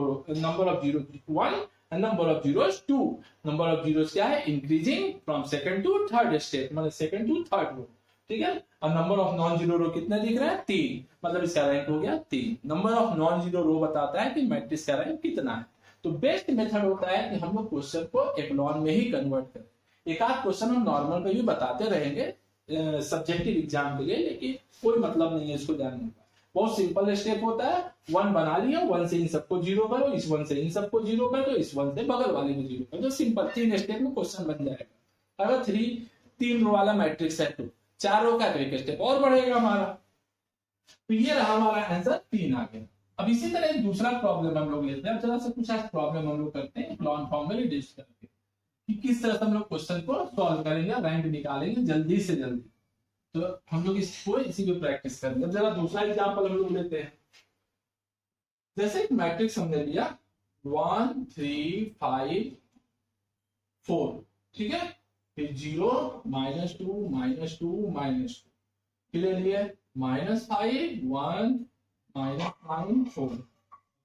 1 and number of zeros 2। number of zeros क्या है, increasing from second to third step, मतलब सेकंड टू थर्ड रो, ठीक है। और number of non zero row कितने दिख रहा है, 3, मतलब इसका रैंक हो गया 3। नंबर ऑफ नॉन जीरो रो बताता है कि मैट्रिक्स का रैंक कितना है। तो बेस्ट मेथड होता है कि हम लोग क्वेश्चन को एक्लॉन में ही कन्वर्ट करें। एक आध क्वेश्चन हम नॉर्मल में भी बताते रहेंगे सब्जेक्टिव एग्जाम के लिए, लेकिन कोई मतलब नहीं है इसको जानने का। बहुत सिंपल स्टेप होता है, 1 बना लिया, 1 से इन सबको 0 करो, इस 1 से इन सबको 0 कर दो, इस 1 से बगल वाले को 0 कर दो, सिंपल 3 स्टेप में क्वेश्चन बन जाएगा। अगर 3 3 रो वाला मैट्रिक्स है, तो 4 रो का तो एक स्टेप और बढ़ेगा हमारा। तो ये रहा हमारा आंसर 3 आ गया। अब इसी तरह एक दूसरा प्रॉब्लम हम लोग लेते हैं, जरा सा कुछ ऐसा प्रॉब्लम हम लोग करते हैं इक्लोन फॉर्म में रिड्यूस करके, कि किस तरह से हम लोग क्वेश्चन को सॉल्व करेंगे, रैंक निकालेंगे जल्दी से जल्दी। तो हम लोग इसको इसी पे प्रैक्टिस करेंगे। जरा दूसरा एग्जांपल हम लोग लेते हैं। जैसे एक मैट्रिक्स हमने लिया 1 3 5 4, ठीक है, फिर 0 -2 -2 -2, फिर ले लिए -5 1 -9 4,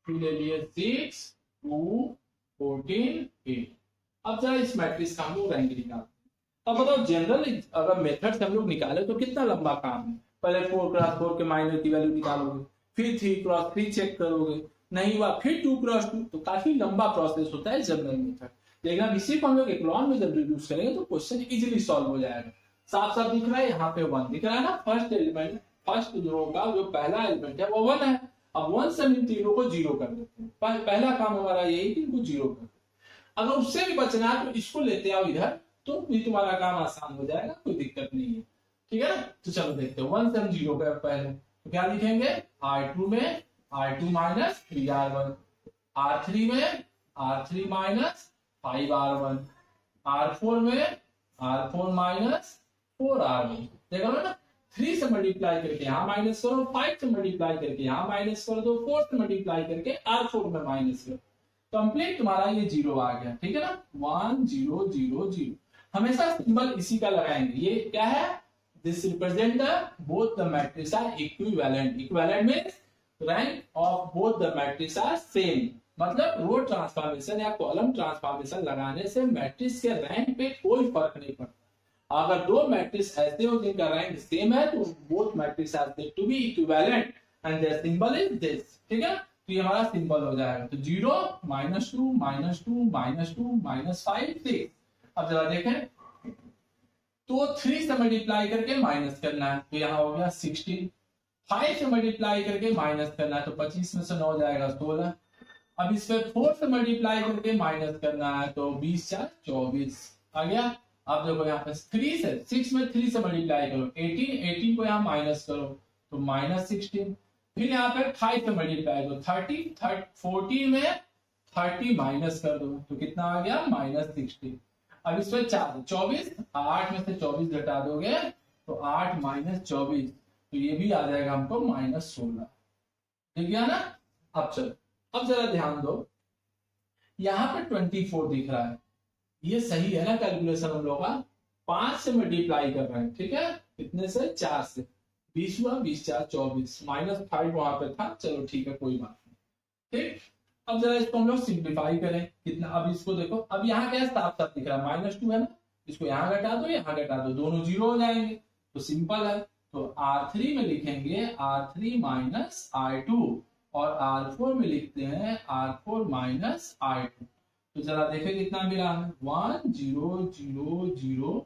फिर ले लिए 6 2 14 8। अब जरा इस मैट्रिक्स का हम लोग रैंक निकालते हैं। अब बताओ जनरल अगर मेथड से हम लोग निकाले तो कितना लंबा काम है। पहले 4x4 के माइनर की वैल्यू निकालोगे, फिर 3x3 चेक करोगे, नहीं हुआ फिर 2x2, तो काफी लंबा प्रोसेस होता है जनरल मेथड। लेकिन अब इसी को हम लोग इक्लोन में जब रिड्यूस करेंगे तो क्वेश्चन इजीली सॉल्व हो जाएगा। साफ साफ दिख रहा है, यहाँ पे 1 दिख रहा है ना, फर्स्ट एलिमेंट, फर्स्ट रो का जो पहला एलिमेंट है वो 1 है। अब 1 से हम इन तीनों को 0 कर देते हैं। पहला काम हमारा यही कि इनको 0 कर। अगर उससे भी बचना है तो इसको लेते आओ इधर, तो भी तुम्हारा काम आसान हो जाएगा, कोई दिक्कत नहीं है, ठीक है ना। तो चलो देखते हैं 1 से हम 0 कर पहले, तो क्या लिखेंगे R2 में R2 माइनस 3R1, R3 में R3 माइनस 5R1, R4 में R4 माइनस 4R1। देखो ना, 3 से मल्टीप्लाई करके यहाँ माइनस करो, 5 से मल्टीप्लाई करके यहाँ माइनस कर दो, 4 से मल्टीप्लाई करके R4 में माइनस करो, कंप्लीट तुम्हारा ये 0 आ गया, ठीक है ना। 1 0 0 0। हमेशा सिंबल इसी का लगाएंगे। ये क्या है, this represent the both the matrix are equivalent. Equivalent means rank of both the matrix are same, मतलब रो ट्रांसफॉर्मेशन या कॉलम ट्रांसफॉर्मेशन लगाने से मैट्रिक्स के रैंक पे कोई फर्क नहीं पड़ता। अगर दो मैट्रिक्स ऐसे हो जिनका रैंक सेम है तो both matrix are said to be equivalent and their symbol is this, ठीक है। तो ये हमारा सिंबल हो जाएगा। तो 0 -2 -2 -2 -5 6। अब जरा देखें, तो 3 से मल्टीप्लाई करके माइनस करना है, तो यहाँ हो गया 16। 5 से मल्टीप्लाई करके माइनस करना है, तो 25 में से 9 जाएगा 16। अब इस पे 4 से मल्टीप्लाई करके माइनस करना है, तो 20 4 24 आ गया। अब देखो यहाँ पे 3 से 6 में 3 से मल्टीप्लाई करो, 18 को यहाँ माइनस करो, तो -16। फिर यहाँ पे 5 से मल्टीप्लाई करो, 30 14 में 30 माइनस कर दो, तो कितना आ गया -16। अब इस पे 4 24, 8 में से 24 घटा दोगे तो 8 -24, तो ये भी आ जाएगा हमको -16, ठीक है ना। अब चलो, अब जरा ध्यान दो, यहाँ पे 24 दिख रहा है, ये सही है ना कैलकुलेशन हम लोग का। 5 से मल्टीप्लाई कर रहे हैं, ठीक है, कितने से 4 से, 20 हुआ, 20 4 24, -5 वहां पे था, चलो ठीक है कोई बात नहीं, ठीक। अब जरा इसको हम लोग सिंप्लीफाई करें, कितना, अब इसको देखो, अब यहाँ क्या साफ साफ दिख रहा है -2 है ना, इसको यहाँ घटा दो, यहाँ घटा दो, दोनों 0 हो जाएंगे, तो सिंपल है। तो R3 में लिखेंगे R3 माइनस R2 और R4 में लिखते हैं R4 माइनस R2। तो जरा देखें कितना मिला है, 1 0 0 0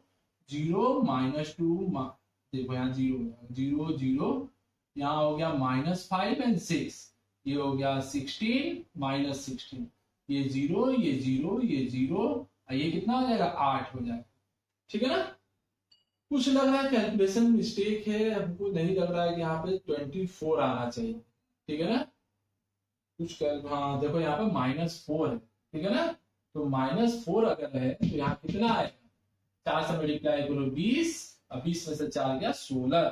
0 -2, देखो यहाँ 0 0 0, यहाँ हो गया -5 एंड 6, ये हो गया 16 -16, ये 0 ये 0 ये 0, ये कितना हो जाएगा 8 हो जाएगा, ठीक है ना। कुछ लग रहा है कैलकुलेशन मिस्टेक है, हमको नहीं लग रहा है कि यहाँ पे 24 आना चाहिए, ठीक है ना। कुछ हाँ देखो यहाँ पे -4 है, ठीक है ना। तो -4 अगर है तो यहाँ कितना आएगा, 4 से मल्टीप्लाई करो 20, अब 20 में से 4 गया 16,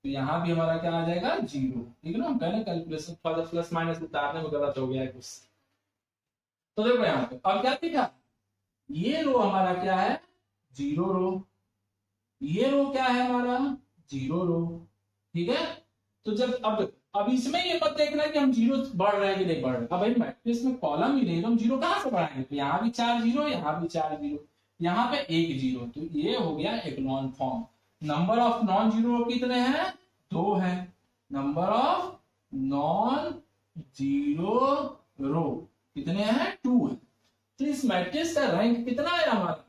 तो यहाँ भी हमारा क्या आ जाएगा 0, ठीक है ना। हम कहना कैलकुलेशन थोड़ा प्लस माइनस उतारने में गलत हो गया है कुछ। तो देखो यहाँ पे अब क्या दिखा, ये रो हमारा क्या है 0 रो, ये रो क्या है हमारा 0 रो, ठीक है। तो जब अब इसमें ये मत देखना कि हम 0 बढ़ रहे हैं कि नहीं बढ़ रहे, अब भाई मैट्रिक्स में कॉलम ही नहीं तो हम 0 कहां से बढ़ाएंगे, तो यहाँ भी 4 0, यहाँ भी 4 0, यहाँ पे 1 0, तो ये हो गया echelon form. Number of non zero कितने हैं, 2 है। Number of non zero row कितने हैं, 2 है। तो इस मैट्रिक्स का रैंक कितना है हमारा,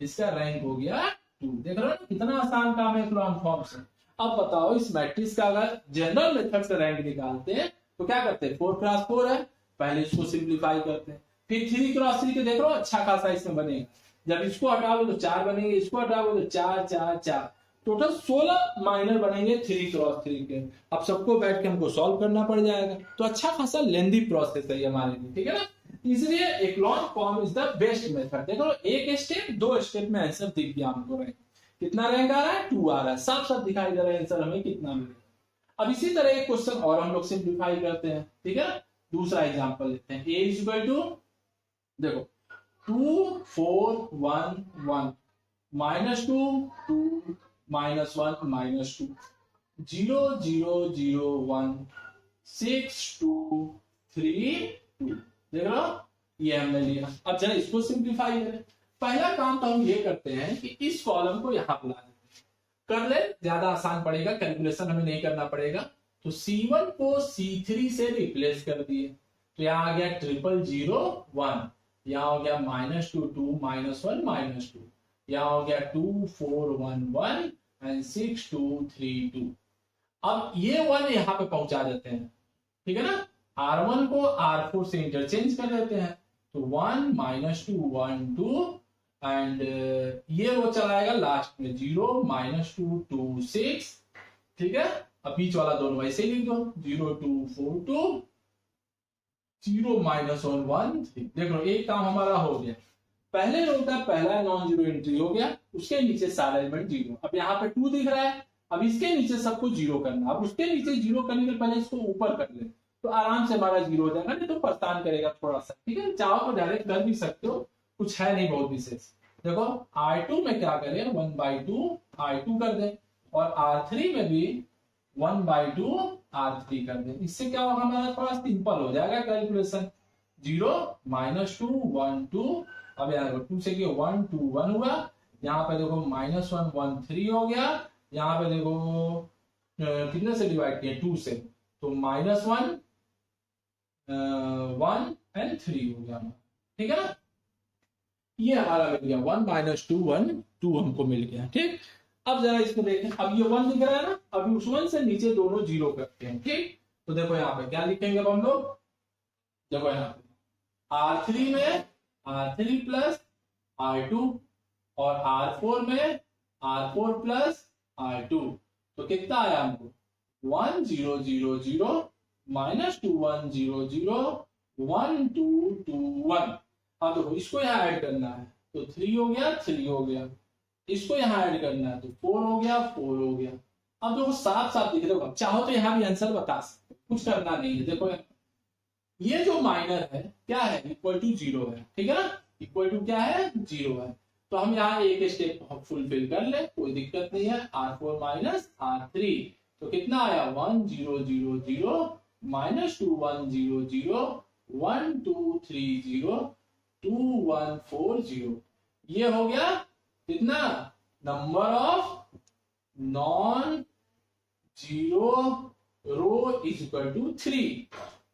इसका रैंक हो गया 2। देख रहे हो कितना आसान काम है इक्लोन फॉर्म से। अब बताओ इस मैट्रिक्स का अगर जनरल मेथड से रैंक निकालते हैं तो क्या करते हैं, 4x4 है, पहले इसको सिंप्लीफाई करते हैं, फिर 3x3 के देख लो अच्छा खासा इसमें बनेगा, जब इसको हटाओगे तो 4 बनेंगे, इसको हटाओगे तो 4 4 4, टोटल 16 माइनर बनेंगे 3 क्रॉस 3 के। अब सबको बैठ के हमको सॉल्व करना पड़ जाएगा, तो अच्छा खासा लेंदी प्रोसेस है ये हमारे लिए, ठीक है ना। इसलिए echelon form is the best method. देखो एक स्टेप 2 स्टेप में आंसर दिख गया हमको। रैंक कितना रैंक आ रहा है? 2 आ रहा है, साफ साफ दिखाई दे रहा है आंसर हमें कितना मिलेगा। अब इसी तरह एक क्वेश्चन और हम लोग सिंप्लीफाई करते हैं, ठीक है। दूसरा एग्जांपल लेते हैं। a इज इक्वल टू, देखो 2 4 1 1 -2 2 -1 -2 0 0 0 1 6 2 3 2। देख रहे हो, ये हमने लिया। अब जरा इसको सिंप्लीफाई करें। पहला काम तो हम ये करते हैं कि इस कॉलम को यहां बुला देते हैं, कर ले, ज्यादा आसान पड़ेगा, कैलकुलेशन हमें नहीं करना पड़ेगा। तो C1 को C3 से रिप्लेस कर दिए, तो यहाँ आ गया 0 0 1, यहाँ हो गया -2 2 -1 -2, यहाँ हो गया 2 4 1 1 एंड 6 2 3 2। अब ये 1 यहाँ पे पहुंचा देते हैं, ठीक है ना। R1 को R4 से इंटरचेंज कर देते हैं, तो 1 -2 1 2 एंड ये वो चलाएगा लास्ट में 0 -2 2 6, ठीक है। अब बीच वाला दोनों वैसे ही लिख दो, 0 2 4 2 0 -1 1 3। देखो एक काम हमारा हो गया। पहले रो का पहला नॉन जीरो एंट्री हो गया, उसके नीचे सारा एलिमेंट 0। अब यहाँ पे 2 दिख रहा है, अब इसके नीचे सबको 0 करना। अब उसके नीचे 0 करने के पहले इसको ऊपर कर ले, तो आराम से हमारा 0 हो जाएगा, नहीं तो परेशान करेगा थोड़ा सा, ठीक है। चाहो तो डायरेक्ट कर भी सकते हो, कुछ है नहीं बहुत विशेष। देखो R2 में क्या करें, 1/2 R2 कर दे, और R3 में भी 1/2 R3 कर दे। इससे क्या होगा, हमारा थोड़ा सिंपल हो जाएगा कैलकुलेशन। 0 -2 1 2, अब यहाँ 2 से 1 2 1 हुआ, यहाँ पे देखो -1 1 3 हो गया, यहाँ पे देखो कितने से डिवाइड किया, 2 से, तो -1 1 एंड 3 हो गया, ठीक है ना। ये हमारा मिल गया 1 -2 1 2 हमको मिल गया, ठीक। अब जरा इसको देखें, अब ये 1 दिख रहा है ना, अभी उस 1 से नीचे दोनों 0 करते हैं, ठीक। तो देखो यहाँ पे क्या लिखेंगे अब हम लोग, देखो यहाँ पे R3 में R3 प्लस R2 और R4 में R4 प्लस R2, तो कितना आया हमको 1 0 0 0 -2 1 0 0 1 2 2 1। अब देखो इसको यहाँ ऐड करना है, तो 3 हो गया 3 हो गया, इसको यहाँ ऐड करना है तो 4 हो गया 4 हो गया। अब देखो साफ साफ दिख रहे हो, चाहो तो यहाँ भी आंसर बता सकते, कुछ करना नहीं है। देखो ये जो माइनर है क्या है, इक्वल टू 0 है, ठीक है ना, इक्वल टू क्या है 0 है। तो हम यहाँ एक स्टेप फुलफिल कर ले, कोई दिक्कत नहीं है। R4 माइनस R3, तो कितना आया 1 0 0 0 -2 1 0 0 1 2 3 0 2 1 4 0। ये हो गया कितना, number of non zero row is equal to 3।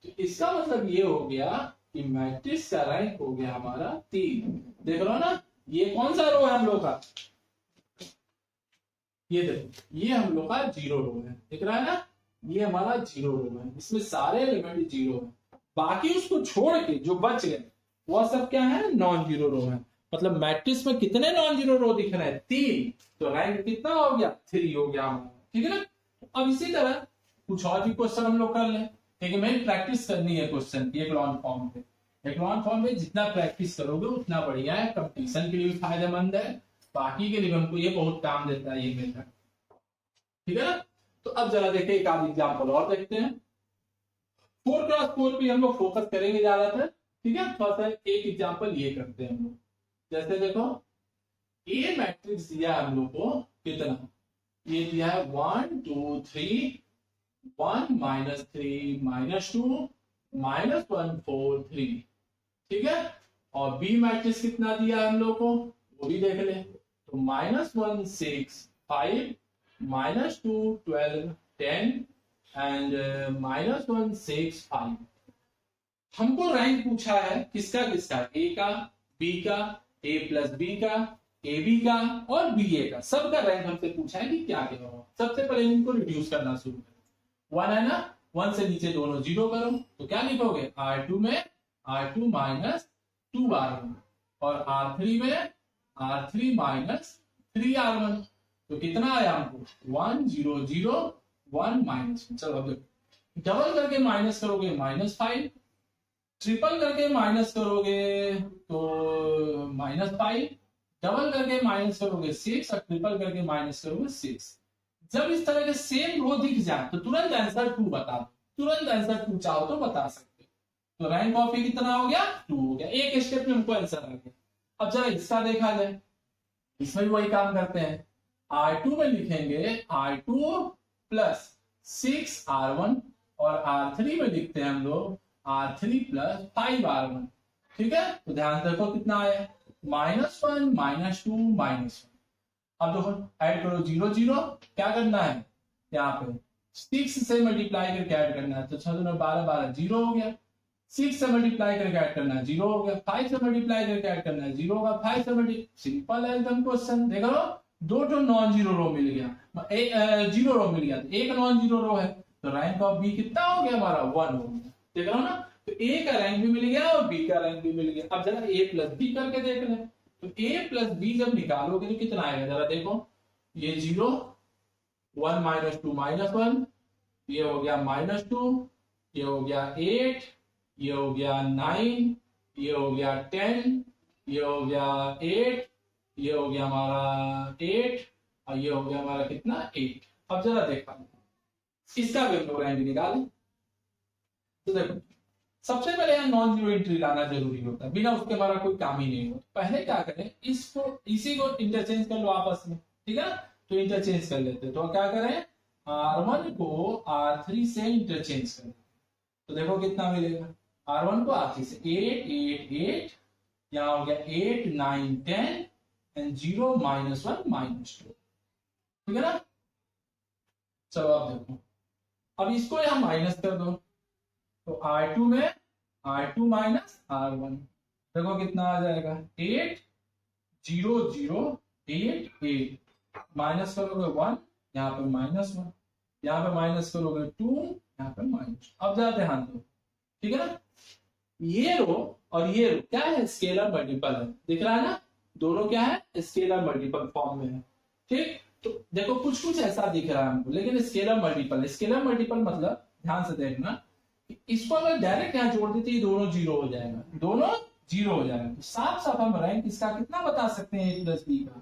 तो इसका मतलब ये हो गया कि मैट्रिक्स का रैंक हो गया हमारा 3। देख रहे हो ना, ये कौन सा रो है हम लोग का, ये देखो ये हम लोग का 0 रो है, दिख रहा है ना, ये हमारा 0 रो है, इसमें सारे एलिमेंट 0 है, बाकी उसको छोड़ के जो बच गए वह सब क्या है, नॉन जीरो रो है। मतलब मैट्रिक्स में कितने नॉन जीरो रो दिख रहे हैं, 3, तो रैंक कितना हो गया 3 हो गया हमारा, ठीक है ना। अब इसी तरह कुछ और भी क्वेश्चन हम लोग कर लें, क्योंकि मेरी प्रैक्टिस करनी है क्वेश्चन की एक्लॉन फॉर्म पे। एक्लॉन फॉर्म में जितना प्रैक्टिस करोगे उतना बढ़िया है, कंपटीशन के लिए भी फायदेमंद है, बाकी के लिए हमको ये बहुत काम देता है ये मेथड, ठीक है ना। तो अब जरा देखते एक आध एग्जाम्पल और देखते हैं। 4x4 पे हम लोग फोकस करेंगे ज्यादातर, ठीक है। थोड़ा सा एक एग्जाम्पल ये करते हैं हम लोग, जैसे देखो ए मैट्रिक्स दिया हम लोग को कितना, ये दिया है 1 2 3 1 -3 -2 -1 4 3, ठीक है। और बी मैट्रिक्स कितना दिया है हम लोग को वो भी देख ले, तो -1 6 5 -2 12 10 एंड -1 6 5। हमको रैंक पूछा है किसका किसका, ए का, बी का, ए प्लस बी का, ए बी का और बी ए का, सबका रैंक हमसे पूछा है कि क्या क्या होगा। सबसे पहले इनको रिड्यूस करना शुरू करो, 1 है ना, 1 से नीचे दोनों 0 करो, तो क्या लिखोगे R2 में R2 -2 बार और R3 में R3 माइनस 3R1। तो कितना आया हमको 1 0 0 1 माइनस। चलो अब डबल करके माइनस करोगे -5, ट्रिपल करके माइनस करोगे तो -5, डबल करके माइनस करोगे 6 और ट्रिपल करके माइनस करोगे 6। जब इस तरह के सेम रो दिख जाए तो तुरंत आंसर 2 बता दो, तुरंत आंसर 2 चाहो तो बता सकते हो। तो रैंक ऑफ ए कितना हो गया 2 हो गया, एक स्टेप में हमको आंसर आ गया। अब जरा इसका देखा जाए, इसमें भी वही काम करते हैं। R2 में लिखेंगे R2 प्लस 6R1 और R3 में लिखते हैं हम लोग R3 प्लस 5R1। ठीक है, तो ध्यान रखो कितना आया -1 -2 -1। अब देखो ऐड करो 0 0, क्या करना है यहाँ पे 6 से मल्टीप्लाई करके ऐड करना है, तो 6 12 12 0 हो गया। 6 से मल्टीप्लाई करके ऐड करना है 0 हो गया। 5 से मल्टीप्लाई करके ऐड करना है 0 होगा। 5 से मल्टी सिंपल है एकदम क्वेश्चन। देख लो दो तो नॉन जीरो रो मिल गया, जीरो रो मिल गया, एक नॉन जीरो रो है, तो रैंक ऑफ बी कितना हो गया हमारा 1 हो गया। देख रहा हो ना, तो ए का रैंक भी मिल गया और बी का रैंक भी मिल गया। अब जरा ए प्लस बी करके देख लें, तो ए प्लस बी जब निकालोगे तो कितना आएगा जरा देखो, ये 0 1 -2 -1, ये हो गया -2, ये हो गया 8, ये हो गया 9, ये हो गया 10, ये हो गया 8, ये हो गया हमारा 8 और ये हो गया हमारा कितना 8। अब जरा देखा इसका भी हम लोग रैंक निकालें, तो देखो सबसे पहले यहाँ नॉन जीरो एंट्री लाना जरूरी होता है, बिना उसके हमारा कोई काम ही नहीं होता। पहले क्या करें, इसको इसी को इंटरचेंज कर लो आपस में, ठीक है, तो इंटरचेंज कर लेते हैं। तो क्या करें R1 को R3 से इंटरचेंज करें, तो देखो कितना मिलेगा R1 को R3 से 8 8 8, यहाँ हो गया 8 9 10 एंड 0 -1 -2, ठीक है ना। चलो अब देखो, अब इसको यहां माइनस कर दो, तो R2 में R2 माइनस R1, देखो कितना आ जाएगा 8 0 0 8 8, माइनस करोगे 1, यहाँ पे -1, यहाँ पे माइनस करोगे 2, यहाँ पे -2। अब जरा ध्यान दो, ठीक है ना, ये रो और ये रो क्या है स्केलर मल्टीपल है, दिख रहा है ना, दोनों क्या है स्केलर मल्टीपल फॉर्म में है। ठीक, तो देखो कुछ कुछ ऐसा दिख रहा है हमको, लेकिन स्केलर मल्टीपल, स्केलर मल्टीपल मतलब ध्यान से देखना, इसको अगर डायरेक्ट यहाँ जोड़ देते दोनों जीरो हो जाएगा, दोनों जीरो हो जाएगा, तो साफ साफ हम रैंक इसका कितना बता सकते हैं a प्लस बी का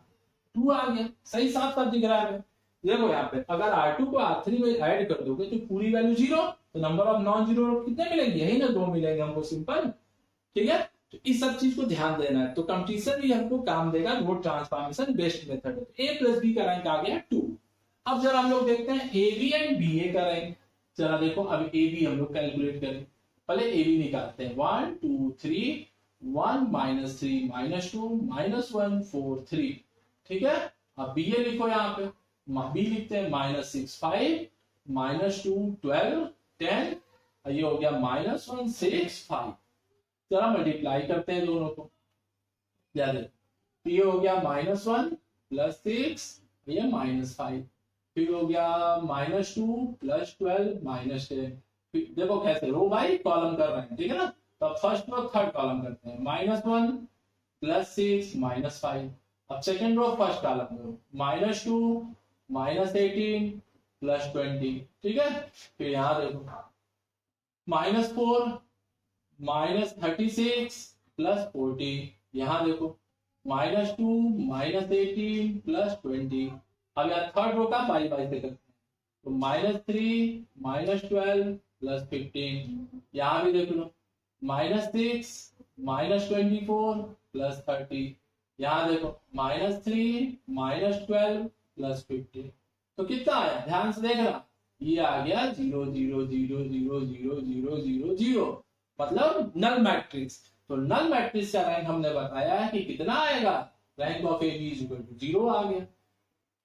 2 आ गया, सही साफ साफ दिख रहा है। देखो यहाँ पे अगर R2 को R3 में ऐड कर दोगे तो पूरी वैल्यू 0, तो नंबर ऑफ नॉन जीरो कितने मिलेंगे, यही ना 2 मिलेंगे हमको, सिंपल, ठीक है। तो इस सब चीज को ध्यान देना है, तो कंपटीशन भी हमको काम देगा, रोड ट्रांसफॉर्मेशन बेस्ट मेथड है। ए प्लस बी का रैंक आ गया 2। अब जरा हम लोग देखते हैं ए बी एंड बी ए का रैंक। जरा देखो अब ए बी हम लोग कैलकुलेट करें, पहले ए बी निकालते हैं 1 2 3 1 -3 -2 -1 4 3, ठीक है। अब बी ए लिखो, यहाँ पे बी लिखते हैं -6 5 -2 12 10, ये हो गया -1 6 5। जरा मल्टीप्लाई करते हैं दोनों को, ये हो गया -1 + 6, ये -5, फिर हो गया -2 + 12 -10। देखो कैसे रो बाई कॉलम कर रहे हैं, ठीक है ना, तो फर्स्ट रो थर्ड कॉलम करते हैं, -1 + 6 -5। अब सेकेंड रो फर्स्ट कॉलम करो, -2 -18 + 20, ठीक है। फिर यहाँ देखो -4 -36 + 40, यहाँ देखो -2 -18 + 20। अब यहाँ थर्ड रो का बाई बाई से करते हैं, तो -3 -12 + 15, यहाँ भी देख लो -6 -24 + 30, यहाँ देखो -3 -12 + 15। तो कितना आया ध्यान से देखना, ये आ गया 0 0 0 0 0 0 0 0, मतलब नल मैट्रिक्स। तो नल मैट्रिक्स का रैंक हमने बताया है कि कितना आएगा, रैंक ऑफ ए बी = 0 आ गया,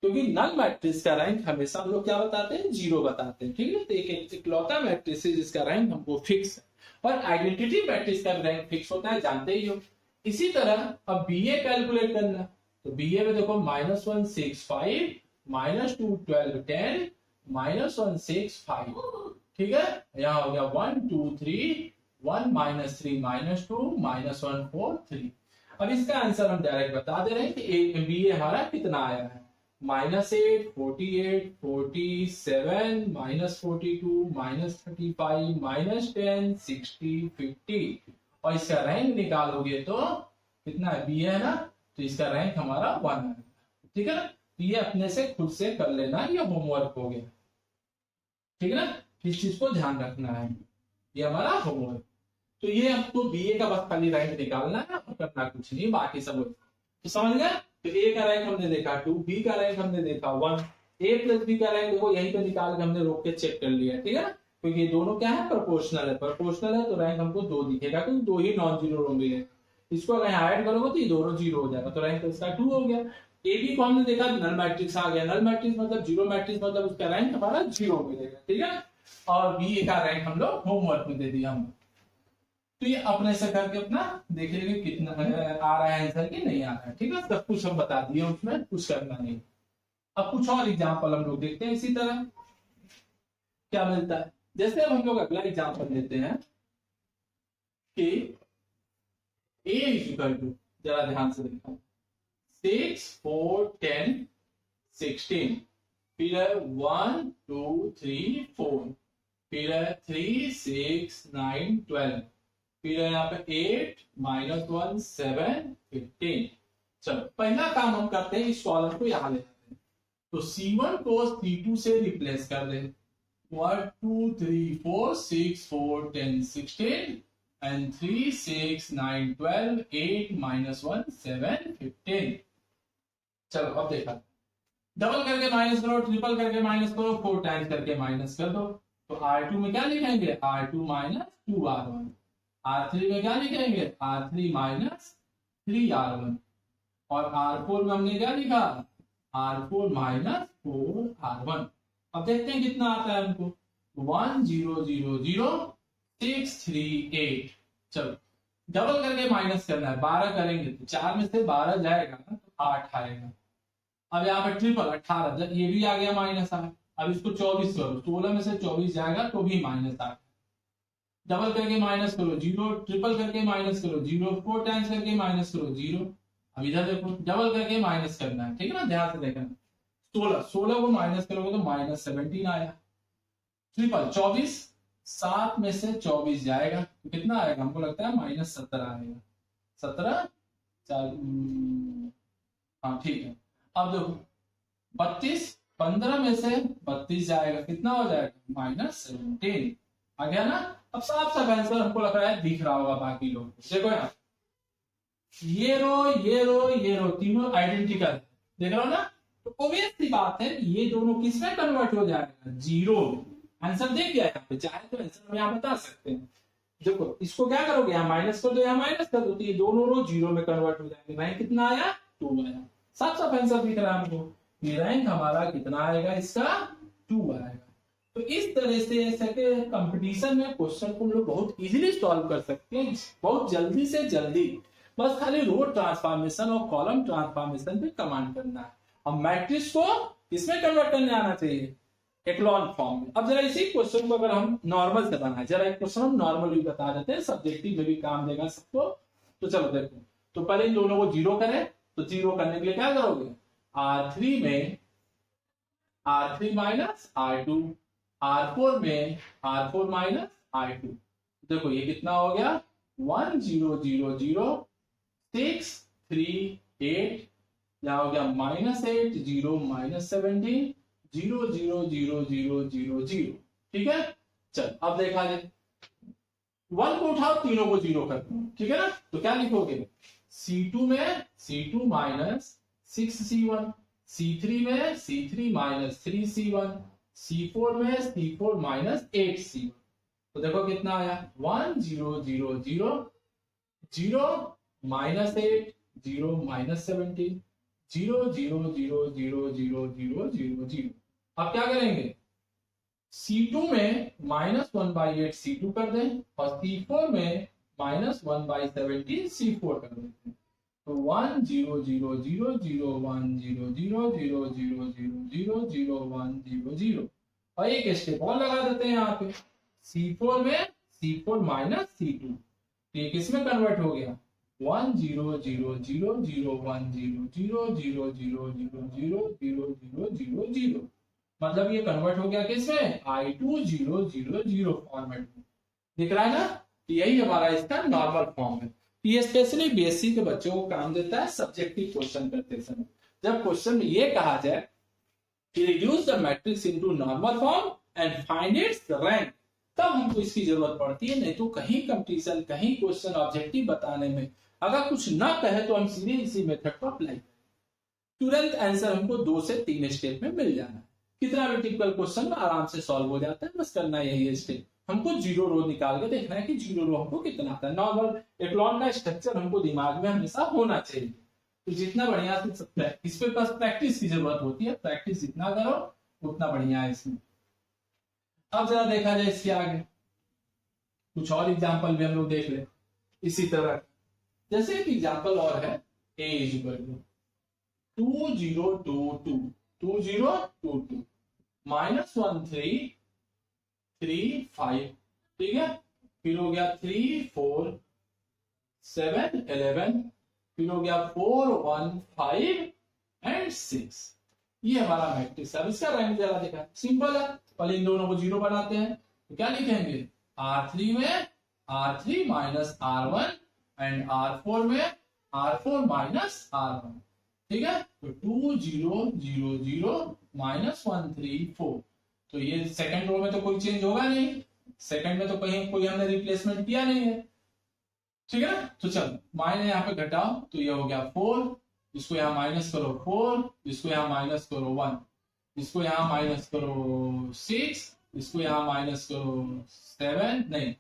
क्योंकि नल मैट्रिक्स का रैंक हमेशा हम लोग क्या बताते हैं 0 बताते हैं, ठीक है। तो एक इकलौता मैट्रिक्स है जिसका रैंक हमको फिक्स है, और आइडेंटिटी मैट्रिक्स का रैंक फिक्स होता है, जानते ही हो। इसी तरह अब बी ए कैलकुलेट करना, तो बी ए में देखो -1 6 5 -2 12 10 -1 6 5, ठीक है। यहाँ हो गया 1 2 3 1 -3 -2 -1 4 3। अब इसका आंसर हम डायरेक्ट बता दे रहे हैं कि बी ए हमारा कितना आया है, -8, 48, 47, -42, -35, -10, 60, 50 और इसका रैंक निकालोगे तो कितना है, बी है ना, तो इसका रैंक हमारा 1 है। ठीक है ना, तो ये अपने से खुद से कर लेना, ये होमवर्क हो गया। ठीक है ना, इस चीज को ध्यान रखना है, ये हमारा होमवर्क। तो ये आपको बीए का बस खाली रैंक निकालना है और करना कुछ नहीं, बाकी सब तो समझ गए। तो ए का रैंक हमने देखा 2, बी का रैंक हमने देखा 1, ए प्लस बी का रैंक देखो यहीं पे निकाल के हमने रोक के चेक कर लिया। ठीक है ना, क्योंकि ये दोनों क्या है, प्रोपोर्शनल है, प्रोपोर्शनल है तो रैंक हमको 2 दिखेगा, क्योंकि 2 ही नॉन जीरो रो मिले। इसको अगर ऐड करोगे तो ये दोनों जीरो हो जाएगा, तो रैंक इसका 2 हो गया। ए बी को हमने देखा नल मैट्रिक्स आ गया, नल मैट्रिक्स मतलब जीरो मैट्रिक्स मतलब उसका रैंक हमारा 0 मिलेगा। ठीक है, और बी का रैंक हम लोग होमवर्क में दे दिया हम। तो ये अपने से करके अपना देखेंगे कितना आ रहा है आंसर कि नहीं आ रहा है। ठीक है, सब कुछ हम बता दिए, उसमें कुछ करना नहीं। अब कुछ और एग्जांपल हम लोग देखते हैं इसी तरह क्या मिलता है। जैसे अब हम लोग अगला एग्जांपल लेते हैं कि a इक्वल टू, जरा ध्यान से देखो, 6, 4, 10, 16, फिर 1, 2, 3, 4, फिर 3, 6, 9, 12, फिर यहाँ पे 8, -1, 7, 15। चलो पहला काम हम करते हैं, इस कॉलम को यहां ले जाते हैं, तो C1 को C2 से रिप्लेस कर दे। 1, 2, 3, 4, 6, 4, 10, 16 and 3, 6, 9, 12, 8, -1, 7, 15। चलो अब देखा, डबल करके माइनस करो, ट्रिपल करके माइनस करो, 4 टाइम्स करके माइनस कर दो। तो R2 में क्या लिखेंगे, R2 - 2R1। R3 में क्या लिखेंगे, R3 - 3R1। और R4 में हमने क्या लिखा, R4 - 4R1। अब देखते हैं कितना आता है हमको, 1 0 0 0 6 3 8। चलो डबल करके माइनस करना है, 12 करेंगे तो 4 में से 12 जाएगा ना तो 8 आएगा। अब यहाँ पे ट्रिपल 18, जब ये भी आ गया -8। अब इसको 24 करो, 16 में से 24 जाएगा तो भी -8। डबल करके माइनस करो 0, ट्रिपल करके माइनस करो 0, 4 टाइम्स करके माइनस करो 0। अब इधर देखो डबल करके माइनस करना है। ठीक है ना, ध्यान से देखना, 16 को माइनस करोगे तो -17 आया। ट्रिपल 24, 7 में से 24 जाएगा तो कितना आएगा, हमको लगता है -17 आएगा। 17 हाँ ठीक है। अब देखो 32, 15 में से 32 जाएगा, कितना हो जाएगा, -17 आ गया ना। अब साफ साफ आंसर हमको लग रहा है दिख रहा होगा बाकी लोग। देखो यार, ये रो तीनों आइडेंटिकल, देख रहा हो ना, तो ऑब्वियस सी बात है ये दोनों किसमें कन्वर्ट हो जाएगा, 0। आंसर देख गया यहाँ पे, चाहे तो आंसर हम यहाँ बता सकते हैं। देखो इसको क्या करोगे, यहाँ माइनस कर दो, यहाँ माइनस कर दो, तो ये दोनों रो 0 में कन्वर्ट हो जाएंगे। रैंक कितना आया, 2 आया। साफ साफ आंसर दिख रहा है हमको, ये रैंक हमारा कितना आएगा, इसका 2 आएगा। तो इस तरह से ऐसे कंपटीशन में क्वेश्चन को हम लोग बहुत इजीली सॉल्व कर सकते हैं, बहुत जल्दी से जल्दी। बस खाली रो ट्रांसफॉर्मेशन और कॉलम ट्रांसफॉर्मेशन पे कमांड करना है। अब मैट्रिक्स को इसमें कन्वर्ट करने आना चाहिए, एक्लॉन फॉर्म में। अब जरा इसी क्वेश्चन को अगर हम नॉर्मल से बनाए, जरा एक क्वेश्चन हम नॉर्मल भी बता देते हैं, सब्जेक्टिव में भी काम देगा सबको। तो चलो देखो, तो पहले इन दोनों को 0 करें, तो 0 करने के लिए क्या करोगे, R3 में R3 - R2, R4 में R4 - R2। देखो ये कितना हो गया, 1 0 0 0 6 3 8, यहां हो गया -8 0 -17 0 0 0 0 0 0। ठीक है, चल अब देखा जाए, 1 को उठाओ, तीनों को 0 कर दो। ठीक है ना, तो क्या लिखोगे, C2 में C2 - 6C1, C3 में C3 - 3C1, C4 में C4 - 8C1। तो देखो कितना आया, 1 0 0 0 0 -8 0 -17 0 0 0 0 0 0 0 0। अब क्या करेंगे, C2 में -1/8 C2 कर दें और C4 में -1/17 C4 कर देते हैं। तो 1 0 0 0 0 1 0 0 0 0 0 0 0 1 0 0। और एक स्टेप और लगा देते हैं यहाँ पे, C4 में C4 - C2, तो ये किसमें कन्वर्ट हो गया, 1 0 0 0 0 1 0 0 0 0 0 0 0 0 0 0। मतलब ये कन्वर्ट हो गया किसमें, I2 0 0 0 फॉर्मेट में। दिख रहा है ना, यही हमारा इसका नॉर्मल फॉर्म है। ये स्पेशली बीएससी के बच्चों को काम देता है सब्जेक्टिव क्वेश्चन करते समय। जब क्वेश्चन में ये कहा जाए कि reduce the matrix into normal form and find its rank, तब हमको इसकी जरूरत पड़ती है। नहीं तो कहीं कंपटीशन, कहीं क्वेश्चन ऑब्जेक्टिव बताने में अगर कुछ ना कहे तो हम सीधे इसी मेथड को अप्लाई करें, तुरंत आंसर हमको 2 से 3 स्टेप में मिल जाना है। कितना भी टिपिकल क्वेश्चन आराम से सॉल्व हो जाता है, बस करना यही है स्टेप। हमको जीरो रो निकाल के देखना है कि जीरो रो हमको कितना आता है। नॉर्मल एक्लॉन का स्ट्रक्चर हमको दिमाग में हमेशा होना चाहिए। तो जितना बढ़िया से सकता है, इस पे बस प्रैक्टिस की जरूरत होती है। प्रैक्टिस जितना करो उतना बढ़िया है इसमें। अब जरा देखा जाए इसके आगे कुछ और एग्जाम्पल भी हम लोग देख ले इसी तरह। जैसे एक एग्जाम्पल और है, a इज इक्वल टू 2 0 2 2 2 0 2 2 -1 3 3 5, ठीक है। फिर हो गया 3 4 7 11, फिर हो गया 4 1 5 एंड 6। ये हमारा मैट्रिक्स है। इसका रैंक जरा देखा, सिंपल है। पहले इन दोनों को जीरो बनाते हैं तो क्या लिखेंगे, R3 में R3 minus R1 and R4 में R4 माइनस R1, ठीक है। तो 2 0 0 0 -1 3 4। तो ये सेकंड रो में तो कोई चेंज होगा नहीं, सेकंड में तो कहीं कोई हमने रिप्लेसमेंट किया नहीं है, ठीक है ना। तो चलो माइनस यहाँ पे घटाओ तो ये हो गया 4, इसको यहाँ माइनस करो 4, इसको यहाँ माइनस करो 1, इसको यहाँ माइनस करो 6, इसको यहाँ माइनस करो 7, नहीं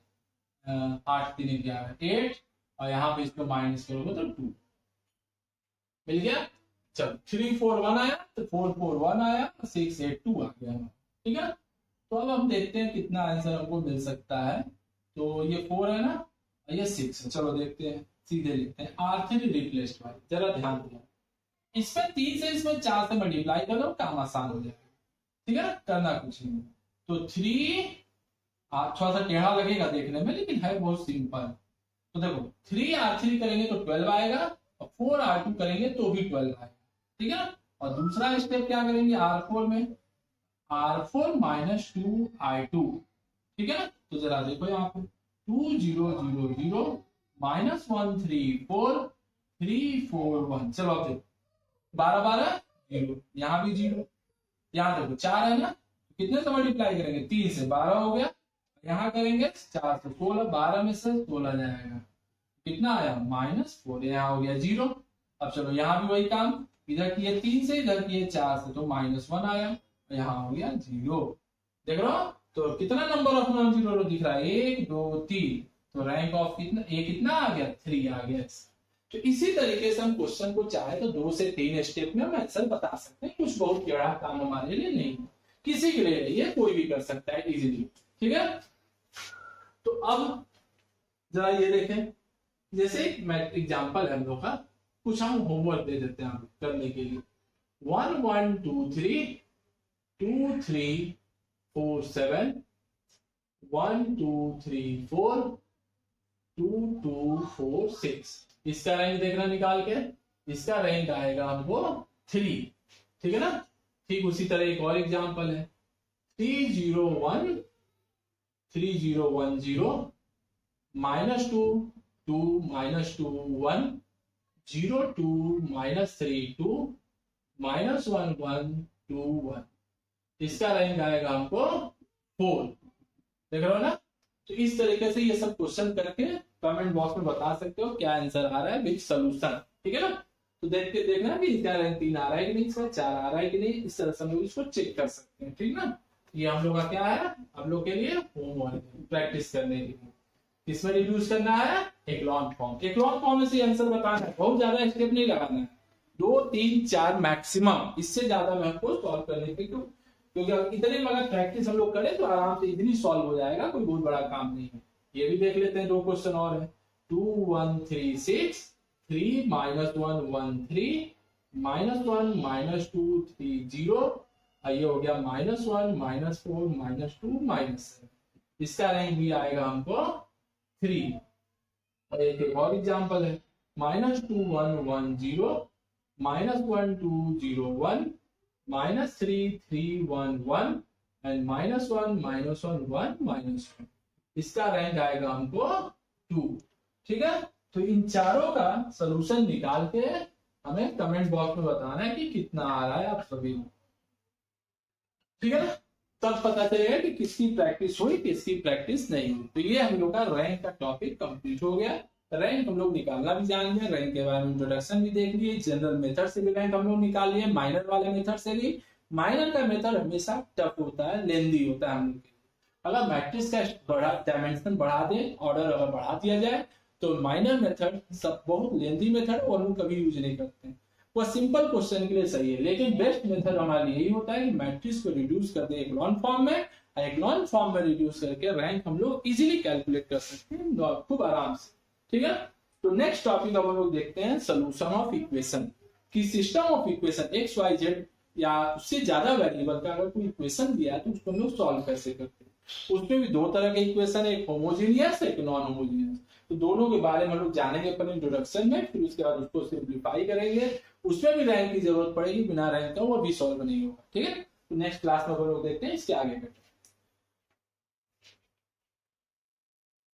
8 3 11 8, और यहाँ पे इसको माइनस करोगे तो 2 मिल गया। चलो 3 4 1 आया तो 4 4 1 आया, 6 8 2 आ गया, ठीक है। तो अब हम देखते हैं कितना आंसर हमको मिल सकता है। तो ये 4 है ना, ये 6 है। चलो देखते हैं, सीधे लिखते हैं R3 रिप्लेस्ड बाय, जरा ध्यान देना इसमें 3 से इसमें 4 से मल्टीप्लाई कर दो, काम आसान हो जाएगा, ठीक है ना, करना कुछ नहीं। तो 3 थोड़ा सा टेढ़ा लगेगा देखने में, लेकिन है बहुत सिंपल। तो देखो 3 R3 करेंगे तो 12 आएगा, और 4 R2 करेंगे तो भी 12 आएगा, ठीक है ना। और दूसरा स्टेप क्या करेंगे, R4 में R4 माइनस 2 I2, ठीक है ना। तो जरा देखो यहाँ पे 2 0 0 0 -1 3 4 3 4 1। चलो अब देखो 12 12 0, यहाँ भी 0, यहाँ देखो 4 है ना, कितने से मल्टीप्लाई करेंगे, 3 से 12 हो गया, यहाँ करेंगे 4 से 16, 12 में से 16 जाएगा, कितना आया -4, यहाँ हो गया 0। अब चलो यहाँ भी वही काम, इधर किए 3 से, इधर किए 4 से, तो -1 आया, यहाँ हो गया 0। देख रहे हो, तो कितना नंबर ऑफ नॉन जीरो दिख रहा है, 1 2 3। तो रैंक ऑफ कितना, ए कितना आ गया, 3 आ गया। तो इसी तरीके से हम क्वेश्चन को चाहे तो 2 से 3 स्टेप में हम आंसर बता सकते हैं। कुछ बहुत बड़ा काम हमारे लिए नहीं, किसी के लिए नहीं है, कोई भी कर सकता है इजीली, ठीक है। तो अब जरा ये देखें, जैसे एग्जाम्पल है हम लोग का, कुछ हम होमवर्क दे देते हैं करने के लिए। 1 1 2 3 2 3 4 7 1 2 3 4 2 2 4 6। इसका रैंक देखना निकाल के, इसका रैंक आएगा हमको 3, ठीक है ना। ठीक उसी तरह एक और एग्जांपल है 3 0 1 3 0 1 0 -2 2 -2 1 0 2 -3 2 -1 1 2 1। इसका रैंक आएगा हमको 4, देख रहे हो ना। तो इस तरीके से ये सब क्वेश्चन करके कमेंट बॉक्स में बता सकते हो क्या आंसर आ रहा है विच सोल्यूशन, ठीक है ना। तो देख के देखना कि इसका रैंक 3 आ रहा है कि नहीं, इसका 4 आ रहा है कि नहीं, इस तरह से हम लोग इसको चेक कर सकते हैं, ठीक ना। ये हम लोग का क्या है, हम लोग के लिए होमवर्क प्रैक्टिस करने के लिए। इसमें रिड्यूस करना है एक्लॉन फॉर्म, एक्लॉन फॉर्म में से आंसर बताना है, बहुत ज्यादा स्टेप नहीं लगाना है, 2 3 4 मैक्सिमम, इससे ज्यादा में हमको सॉल्व करने के, क्योंकि इतने में अगर प्रैक्टिस हम लोग करें तो आराम से इजीली सॉल्व हो जाएगा, कोई बहुत बड़ा काम नहीं है। ये भी देख लेते हैं, 2 क्वेश्चन और है। 2 1 3 6 3 -1 1 3 -1 -2 3 0, ये हो गया -1 -4 -2 -7। इसका रैंक भी आएगा हमको 3। और एक और एग्जांपल है -2 1 1 0 -1 2 0 1 -3 3 1 1 एंड -1 -1 1 -1। इसका रैंक आएगा हमको 2। ठीक है, तो इन चारों का सलूशन निकाल के हमें कमेंट बॉक्स में बताना है कि कितना आ रहा है आप सभी को। ठीक है ना, तब पता चलेगा कि किसकी प्रैक्टिस हुई किसकी प्रैक्टिस नहीं हुई। तो ये हम लोग का रैंक का टॉपिक कंप्लीट हो गया। रैंक हम लोग निकालना भी जान गए, रैंक के बारे में इंट्रोडक्शन भी देख लिए, जनरल मेथड से भी रैंक हम लोग निकाल लिए, माइनर वाले मेथड से भी। माइनर का मेथड हमेशा टफ होता है, लेंदी होता है हम लोग के लिए। अगर मैट्रिक्स का डायमेंशन बढ़ा दे, ऑर्डर अगर बढ़ा दिया जाए, तो माइनर मेथड सब बहुत लेंदी मेथड और हम कभी यूज नहीं करते हैं। वो सिंपल क्वेश्चन के लिए सही है, लेकिन बेस्ट मेथड हमारे लिए यही होता है कि मैट्रिक्स को रिड्यूस कर दे एक्लॉन फॉर्म में, एक्लॉन फॉर्म में रिड्यूस करके रैंक हम लोग इजीली कैलकुलेट कर सकते हैं खूब आराम से। ठीक है, तो नेक्स्ट टॉपिक अब हम लोग देखते हैं सोल्यूशन ऑफ इक्वेशन की। System of equation X Y Z या उससे ज्यादा वेरिएबल का अगर कोई इक्वेशन दिया है तो उसको हम लोग सॉल्व कैसे करते हैं। उसमें भी दो तरह के इक्वेशन है, एक होमोजीनियस एक नॉन होमोजीनियस। तो दोनों के बारे में हम लोग जानेंगे अपन इंट्रोडक्शन में, फिर उसके बाद उसको सिंप्लीफाई करेंगे। उसमें भी रैंक की जरूरत पड़ेगी, बिना रैंक का वो भी सॉल्व नहीं होगा। ठीक है, तो नेक्स्ट क्लास में हम लोग देखते हैं इसके आगे का।